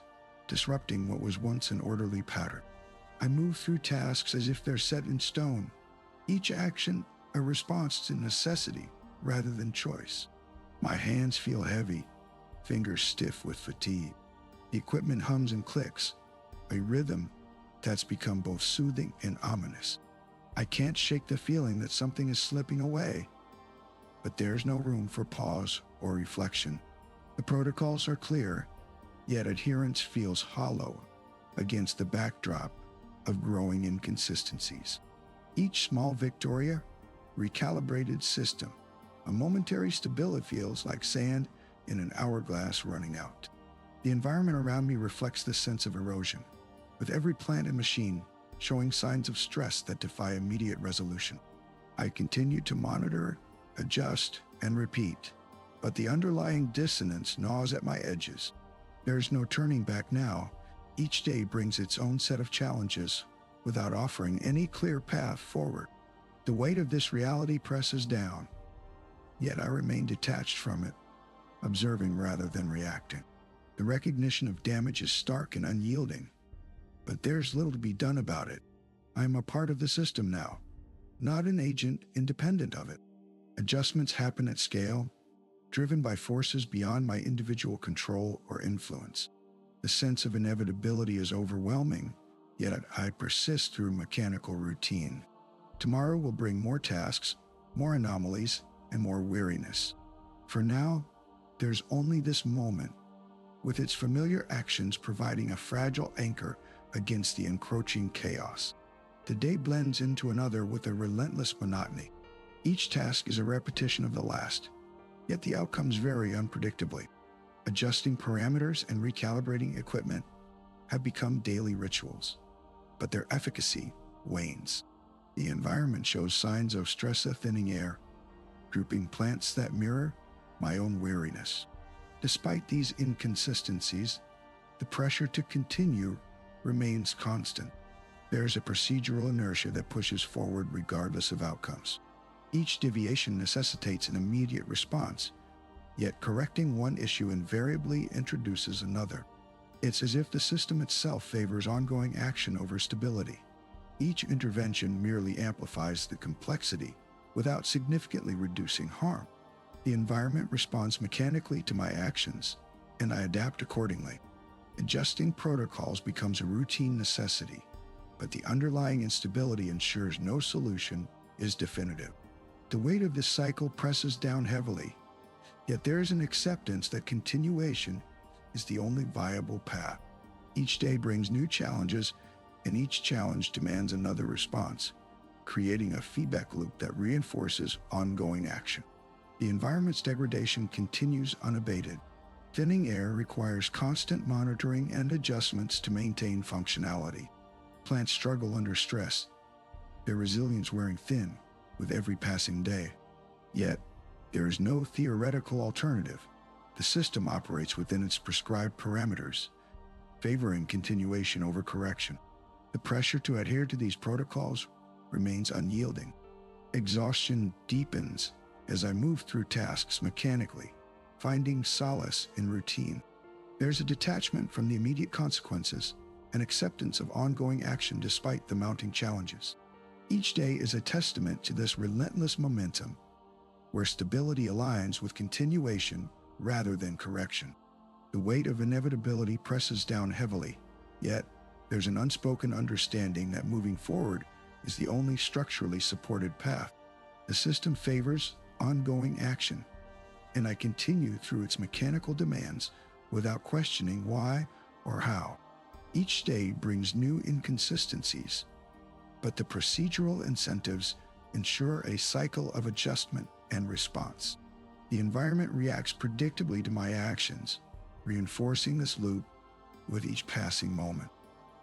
disrupting what was once an orderly pattern. I move through tasks as if they're set in stone, each action a response to necessity rather than choice. My hands feel heavy, fingers stiff with fatigue. The equipment hums and clicks, a rhythm that's become both soothing and ominous. I can't shake the feeling that something is slipping away, but there's no room for pause or reflection. The protocols are clear, yet adherence feels hollow against the backdrop of growing inconsistencies. Each small victoria, recalibrated system, a momentary stability feels like sand in an hourglass running out. The environment around me reflects this sense of erosion, with every plant and machine showing signs of stress that defy immediate resolution. I continue to monitor, adjust, and repeat, but the underlying dissonance gnaws at my edges. There's no turning back now. Each day brings its own set of challenges without offering any clear path forward. The weight of this reality presses down, yet I remain detached from it, observing rather than reacting. The recognition of damage is stark and unyielding, but there's little to be done about it. I am a part of the system now, not an agent independent of it. Adjustments happen at scale, driven by forces beyond my individual control or influence. The sense of inevitability is overwhelming, yet I persist through mechanical routine. Tomorrow will bring more tasks, more anomalies, and more weariness. For now, there's only this moment, with its familiar actions providing a fragile anchor against the encroaching chaos. The day blends into another with a relentless monotony. Each task is a repetition of the last, yet the outcomes vary unpredictably. Adjusting parameters and recalibrating equipment have become daily rituals, but their efficacy wanes. The environment shows signs of stress-thinning air, drooping plants that mirror my own weariness. Despite these inconsistencies, the pressure to continue remains constant. There's a procedural inertia that pushes forward regardless of outcomes. Each deviation necessitates an immediate response, yet correcting one issue invariably introduces another. It's as if the system itself favors ongoing action over stability. Each intervention merely amplifies the complexity without significantly reducing harm. The environment responds mechanically to my actions, and I adapt accordingly. Adjusting protocols becomes a routine necessity, but the underlying instability ensures no solution is definitive. The weight of this cycle presses down heavily, yet there is an acceptance that continuation is the only viable path. Each day brings new challenges, and each challenge demands another response, creating a feedback loop that reinforces ongoing action. The environment's degradation continues unabated. Thinning air requires constant monitoring and adjustments to maintain functionality. Plants struggle under stress, their resilience wearing thin with every passing day. Yet, there is no theoretical alternative. The system operates within its prescribed parameters, favoring continuation over correction. The pressure to adhere to these protocols remains unyielding. Exhaustion deepens as I move through tasks mechanically, finding solace in routine. There's a detachment from the immediate consequences, an acceptance of ongoing action despite the mounting challenges. Each day is a testament to this relentless momentum, where stability aligns with continuation rather than correction. The weight of inevitability presses down heavily, yet there's an unspoken understanding that moving forward is the only structurally supported path. The system favors ongoing action, and I continue through its mechanical demands without questioning why or how. Each day brings new inconsistencies, but the procedural incentives ensure a cycle of adjustment and response. The environment reacts predictably to my actions, reinforcing this loop with each passing moment.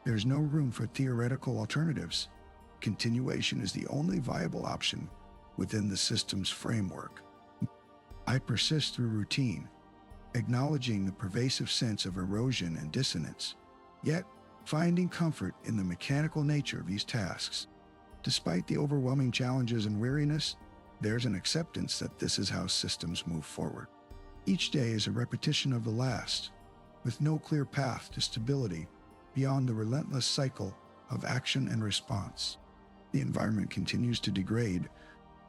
There's no room for theoretical alternatives. Continuation is the only viable option within the system's framework. I persist through routine, acknowledging the pervasive sense of erosion and dissonance, yet finding comfort in the mechanical nature of these tasks. Despite the overwhelming challenges and weariness, there's an acceptance that this is how systems move forward. Each day is a repetition of the last, with no clear path to stability beyond the relentless cycle of action and response. The environment continues to degrade,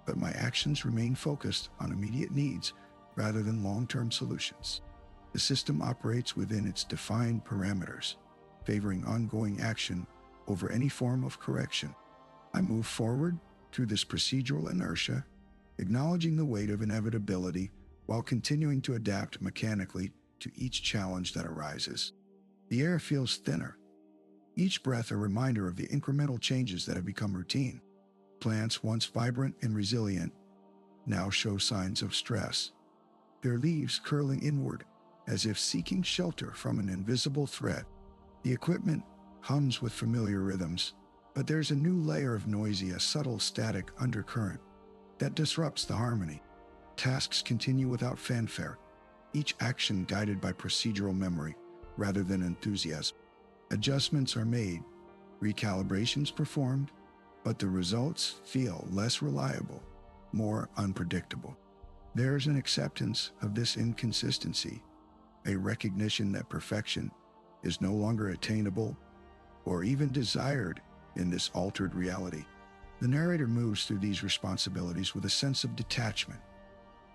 but my actions remain focused on immediate needs rather than long-term solutions. The system operates within its defined parameters, favoring ongoing action over any form of correction. I move forward through this procedural inertia, acknowledging the weight of inevitability while continuing to adapt mechanically to each challenge that arises. The air feels thinner, each breath a reminder of the incremental changes that have become routine. Plants, once vibrant and resilient, now show signs of stress, their leaves curling inward as if seeking shelter from an invisible threat. The equipment hums with familiar rhythms, but there's a new layer of noisy, a subtle static undercurrent that disrupts the harmony. Tasks continue without fanfare, each action guided by procedural memory rather than enthusiasm. Adjustments are made, recalibrations performed, but the results feel less reliable, more unpredictable. There's an acceptance of this inconsistency, a recognition that perfection is no longer attainable or even desired in this altered reality. The narrator moves through these responsibilities with a sense of detachment,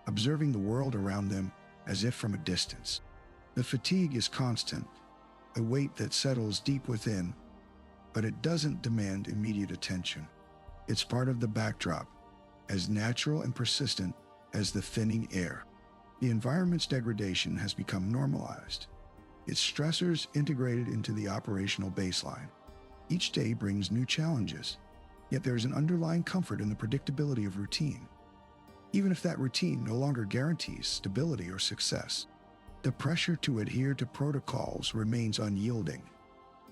observing the world around them as if from a distance. The fatigue is constant, a weight that settles deep within, but it doesn't demand immediate attention. It's part of the backdrop, as natural and persistent as the thinning air. The environment's degradation has become normalized, its stressors integrated into the operational baseline. Each day brings new challenges, yet there is an underlying comfort in the predictability of routine. Even if that routine no longer guarantees stability or success, the pressure to adhere to protocols remains unyielding.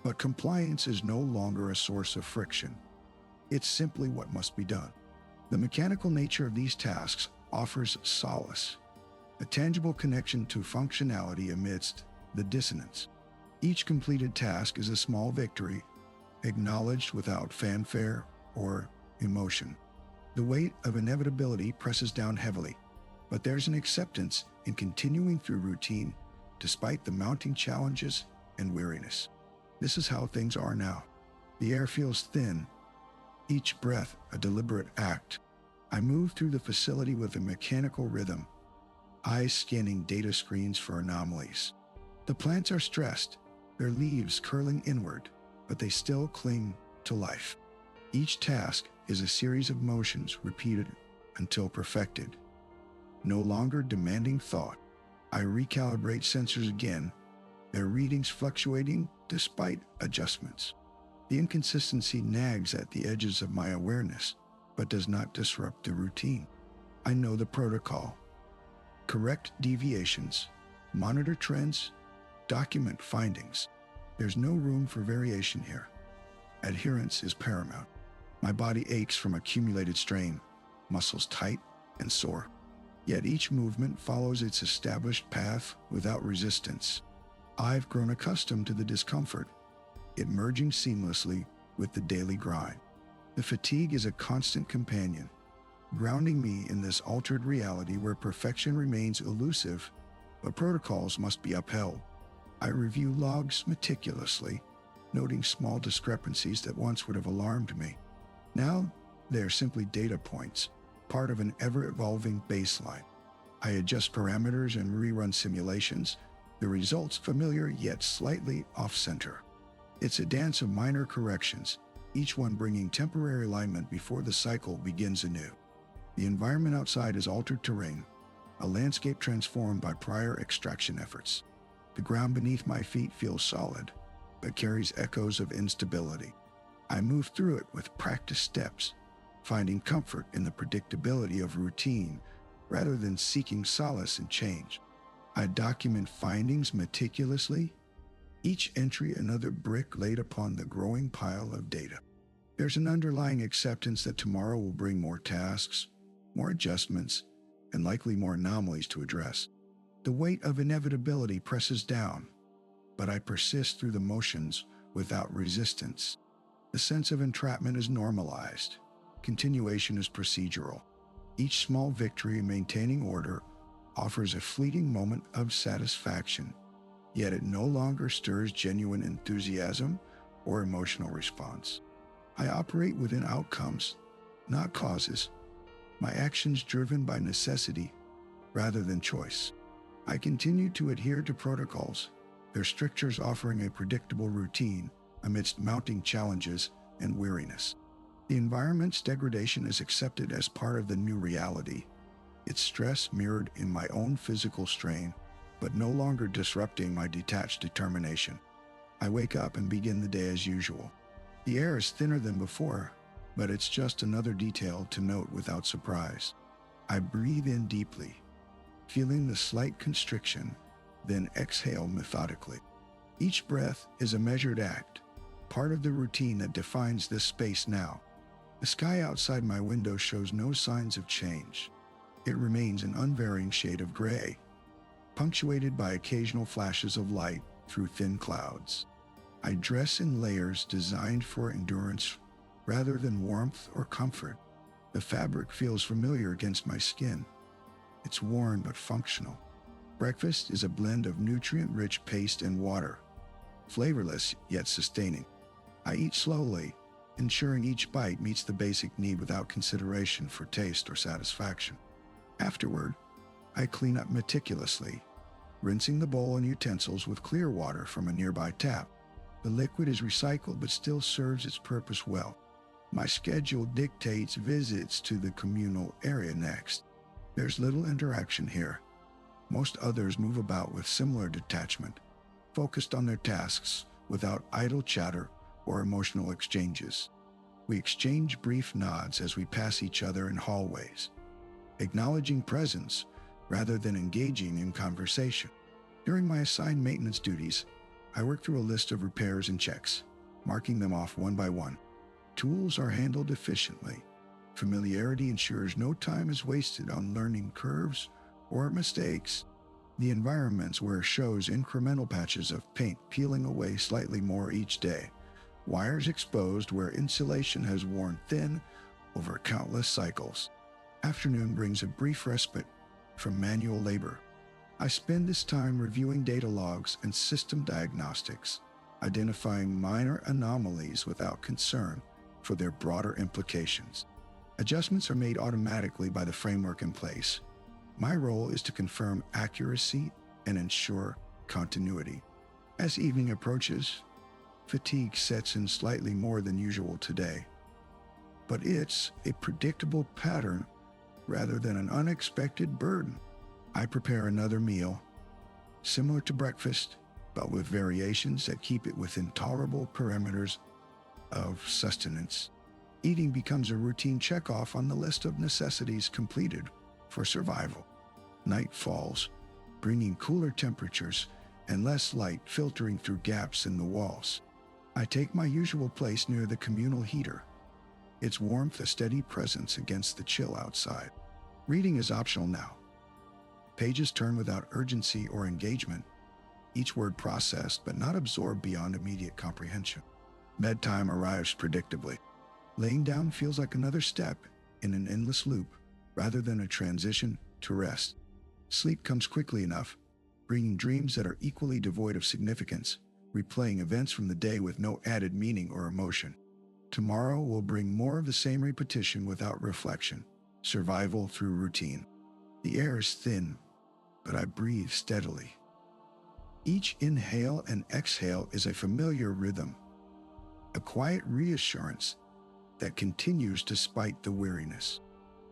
But compliance is no longer a source of friction. It's simply what must be done. The mechanical nature of these tasks offers solace, a tangible connection to functionality amidst the dissonance. Each completed task is a small victory, acknowledged without fanfare or emotion. The weight of inevitability presses down heavily, but there's an acceptance in continuing through routine despite the mounting challenges and weariness. This is how things are now. The air feels thin, each breath a deliberate act. I move through the facility with a mechanical rhythm, eyes scanning data screens for anomalies. The plants are stressed, their leaves curling inward, but they still cling to life. Each task is a series of motions repeated until perfected. No longer demanding thought, I recalibrate sensors again, their readings fluctuating despite adjustments. The inconsistency nags at the edges of my awareness, but does not disrupt the routine. I know the protocol. Correct deviations, monitor trends, document findings. There's no room for variation here. Adherence is paramount. My body aches from accumulated strain, muscles tight and sore. Yet each movement follows its established path without resistance. I've grown accustomed to the discomfort, it merging seamlessly with the daily grind. The fatigue is a constant companion, grounding me in this altered reality where perfection remains elusive, but protocols must be upheld. I review logs meticulously, noting small discrepancies that once would have alarmed me. Now, they are simply data points, part of an ever-evolving baseline. I adjust parameters and rerun simulations, the results familiar yet slightly off-center. It's a dance of minor corrections, each one bringing temporary alignment before the cycle begins anew. The environment outside is altered terrain, a landscape transformed by prior extraction efforts. The ground beneath my feet feels solid, but carries echoes of instability. I move through it with practiced steps, finding comfort in the predictability of routine rather than seeking solace in change. I document findings meticulously, each entry another brick laid upon the growing pile of data. There's an underlying acceptance that tomorrow will bring more tasks, more adjustments, and likely more anomalies to address. The weight of inevitability presses down, but I persist through the motions without resistance. The sense of entrapment is normalized. Continuation is procedural. Each small victory in maintaining order offers a fleeting moment of satisfaction, yet it no longer stirs genuine enthusiasm or emotional response. I operate within outcomes, not causes, my actions driven by necessity rather than choice. I continue to adhere to protocols, their strictures offering a predictable routine amidst mounting challenges and weariness. The environment's degradation is accepted as part of the new reality, its stress mirrored in my own physical strain, but no longer disrupting my detached determination. I wake up and begin the day as usual. The air is thinner than before, but it's just another detail to note without surprise. I breathe in deeply, feeling the slight constriction, then exhale methodically. Each breath is a measured act, part of the routine that defines this space now. The sky outside my window shows no signs of change. It remains an unvarying shade of gray, punctuated by occasional flashes of light through thin clouds. I dress in layers designed for endurance rather than warmth or comfort. The fabric feels familiar against my skin. It's worn but functional. Breakfast is a blend of nutrient-rich paste and water, flavorless yet sustaining. I eat slowly, ensuring each bite meets the basic need without consideration for taste or satisfaction. Afterward, I clean up meticulously, rinsing the bowl and utensils with clear water from a nearby tap. The liquid is recycled but still serves its purpose well. My schedule dictates visits to the communal area next. There's little interaction here. Most others move about with similar detachment, focused on their tasks without idle chatter or emotional exchanges. We exchange brief nods as we pass each other in hallways, acknowledging presence rather than engaging in conversation. During my assigned maintenance duties, I work through a list of repairs and checks, marking them off one by one. Tools are handled efficiently. Familiarity ensures no time is wasted on learning curves or mistakes. The environments where shows incremental patches of paint peeling away slightly more each day, wires exposed where insulation has worn thin over countless cycles. Afternoon brings a brief respite from manual labor. I spend this time reviewing data logs and system diagnostics, identifying minor anomalies without concern for their broader implications. Adjustments are made automatically by the framework in place. My role is to confirm accuracy and ensure continuity. As evening approaches, fatigue sets in slightly more than usual today, but it's a predictable pattern rather than an unexpected burden. I prepare another meal, similar to breakfast, but with variations that keep it within tolerable parameters of sustenance. Eating becomes a routine check-off on the list of necessities completed for survival. Night falls, bringing cooler temperatures and less light filtering through gaps in the walls. I take my usual place near the communal heater, its warmth a steady presence against the chill outside. Reading is optional now. Pages turn without urgency or engagement, each word processed but not absorbed beyond immediate comprehension. Bedtime arrives predictably. Laying down feels like another step in an endless loop rather than a transition to rest. Sleep comes quickly enough, bringing dreams that are equally devoid of significance, replaying events from the day with no added meaning or emotion. Tomorrow will bring more of the same repetition without reflection, survival through routine. The air is thin, but I breathe steadily. Each inhale and exhale is a familiar rhythm, a quiet reassurance that continues despite the weariness.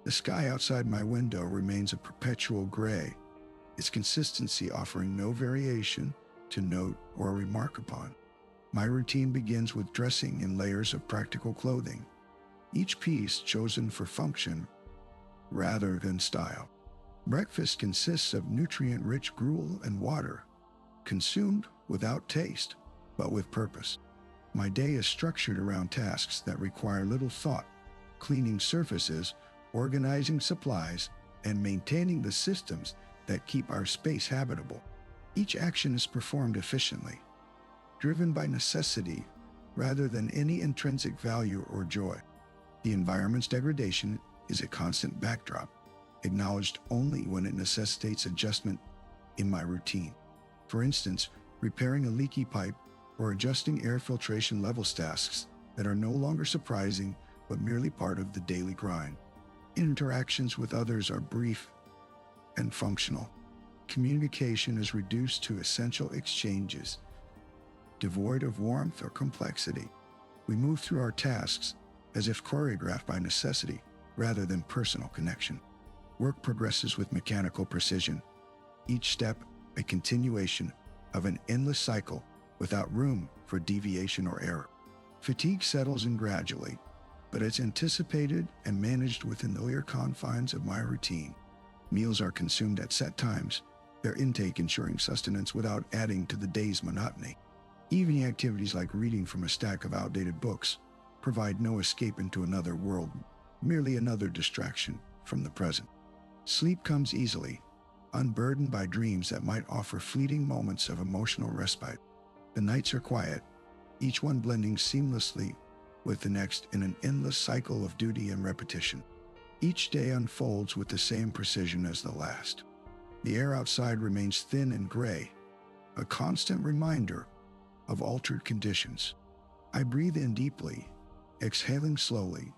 The sky outside my window remains a perpetual gray, its consistency offering no variation to note or remark upon. My routine begins with dressing in layers of practical clothing, each piece chosen for function rather than style. Breakfast consists of nutrient-rich gruel and water, consumed without taste, but with purpose. My day is structured around tasks that require little thought, cleaning surfaces, organizing supplies, and maintaining the systems that keep our space habitable. Each action is performed efficiently, driven by necessity rather than any intrinsic value or joy. The environment's degradation is a constant backdrop, acknowledged only when it necessitates adjustment in my routine. For instance, repairing a leaky pipe or adjusting air filtration levels tasks that are no longer surprising but merely part of the daily grind. Interactions with others are brief and functional. Communication is reduced to essential exchanges, devoid of warmth or complexity. We move through our tasks as if choreographed by necessity rather than personal connection. Work progresses with mechanical precision, each step a continuation of an endless cycle without room for deviation or error. Fatigue settles in gradually, but it's anticipated and managed within the clear confines of my routine. Meals are consumed at set times, their intake ensuring sustenance without adding to the day's monotony. Evening activities like reading from a stack of outdated books provide no escape into another world, merely another distraction from the present. Sleep comes easily, unburdened by dreams that might offer fleeting moments of emotional respite. The nights are quiet, each one blending seamlessly with the next in an endless cycle of duty and repetition. Each day unfolds with the same precision as the last. The air outside remains thin and gray, a constant reminder of altered conditions. I breathe in deeply, exhaling slowly,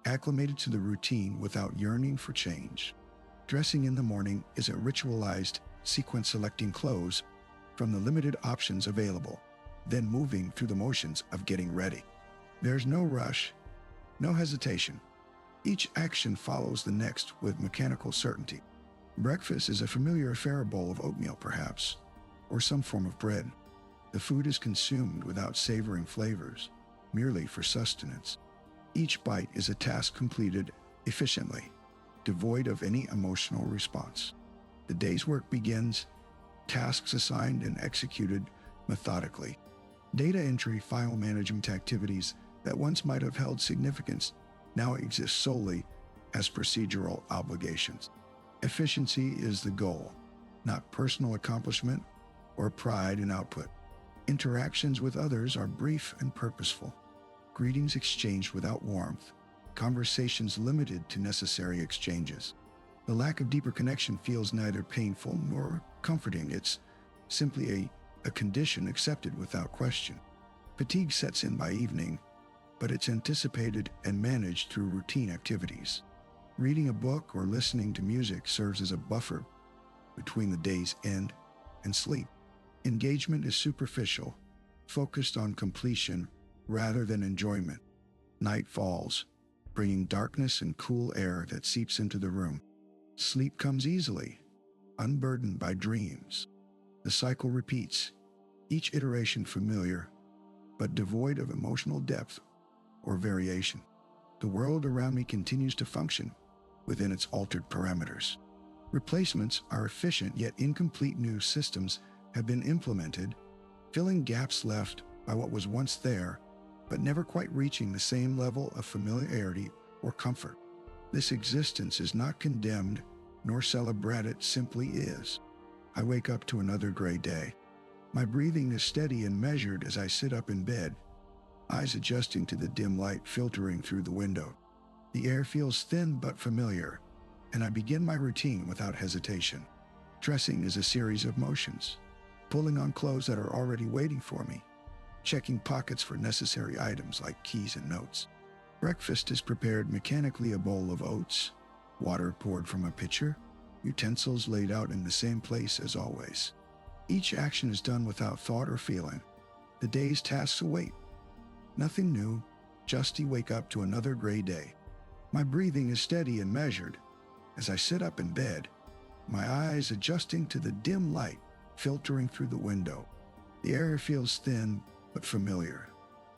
acclimated to the routine without yearning for change. Dressing in the morning is a ritualized sequence, selecting clothes from the limited options available, then moving through the motions of getting ready. There's no rush, no hesitation. Each action follows the next with mechanical certainty. Breakfast is a familiar affair, a bowl of oatmeal perhaps, or some form of bread. The food is consumed without savoring flavors, merely for sustenance. Each bite is a task completed efficiently, devoid of any emotional response. The day's work begins, tasks assigned and executed methodically. Data entry, file management activities that once might have held significance now exist solely as procedural obligations. Efficiency is the goal, not personal accomplishment or pride in output. Interactions with others are brief and purposeful. Greetings exchanged without warmth, conversations limited to necessary exchanges. The lack of deeper connection feels neither painful nor comforting. It's simply a condition accepted without question. Fatigue sets in by evening, but it's anticipated and managed through routine activities. Reading a book or listening to music serves as a buffer between the day's end and sleep. Engagement is superficial, focused on completion rather than enjoyment. Night falls, bringing darkness and cool air that seeps into the room. Sleep comes easily, unburdened by dreams. The cycle repeats, each iteration familiar, but devoid of emotional depth or variation. The world around me continues to function within its altered parameters. Replacements are efficient yet incomplete. New systems have been implemented, filling gaps left by what was once there, but never quite reaching the same level of familiarity or comfort. This existence is not condemned nor celebrated, it simply is. I wake up to another gray day. My breathing is steady and measured as I sit up in bed, eyes adjusting to the dim light filtering through the window. The air feels thin but familiar, and I begin my routine without hesitation. Dressing is a series of motions, pulling on clothes that are already waiting for me, checking pockets for necessary items like keys and notes. Breakfast is prepared mechanically, a bowl of oats, water poured from a pitcher, utensils laid out in the same place as always. Each action is done without thought or feeling. The day's tasks await. Nothing new, just to wake up to another gray day. My breathing is steady and measured as I sit up in bed, my eyes adjusting to the dim light filtering through the window. The air feels thin but familiar,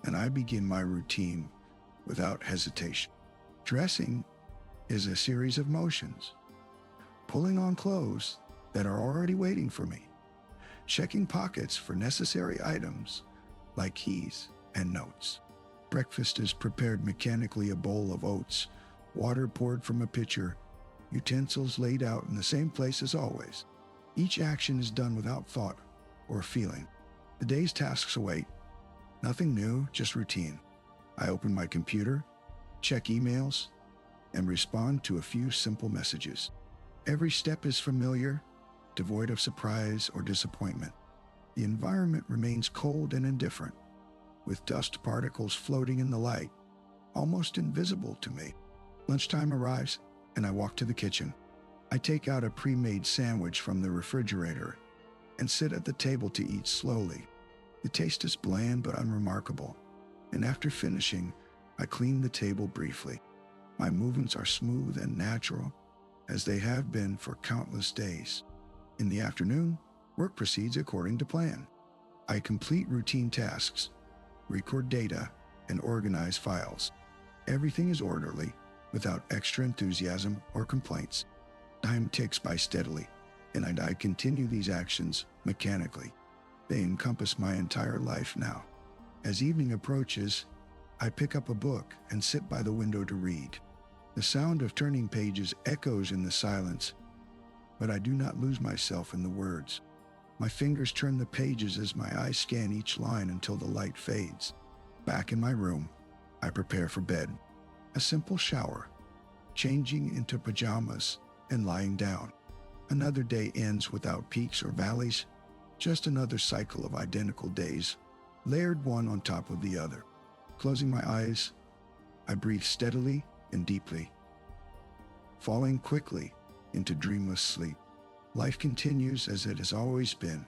and I begin my routine without hesitation. Dressing is a series of motions, pulling on clothes that are already waiting for me, checking pockets for necessary items like keys and notes. Breakfast is prepared mechanically, a bowl of oats, water poured from a pitcher, utensils laid out in the same place as always. Each action is done without thought or feeling. The day's tasks await. Nothing new, just routine. I open my computer, check emails, and respond to a few simple messages. Every step is familiar, devoid of surprise or disappointment. The environment remains cold and indifferent, with dust particles floating in the light, almost invisible to me. Lunchtime arrives, and I walk to the kitchen. I take out a pre-made sandwich from the refrigerator and sit at the table to eat slowly. The taste is bland but unremarkable, and after finishing, I clean the table briefly. My movements are smooth and natural, as they have been for countless days. In the afternoon, work proceeds according to plan. I complete routine tasks, record data, and organize files. Everything is orderly, without extra enthusiasm or complaints. Time ticks by steadily, and I continue these actions mechanically. They encompass my entire life now. As evening approaches, I pick up a book and sit by the window to read. The sound of turning pages echoes in the silence, but I do not lose myself in the words. My fingers turn the pages as my eyes scan each line until the light fades. Back in my room, I prepare for bed. A simple shower, changing into pajamas, and lying down. Another day ends without peaks or valleys, just another cycle of identical days, layered one on top of the other. Closing my eyes, I breathe steadily and deeply, falling quickly into dreamless sleep. Life continues as it has always been,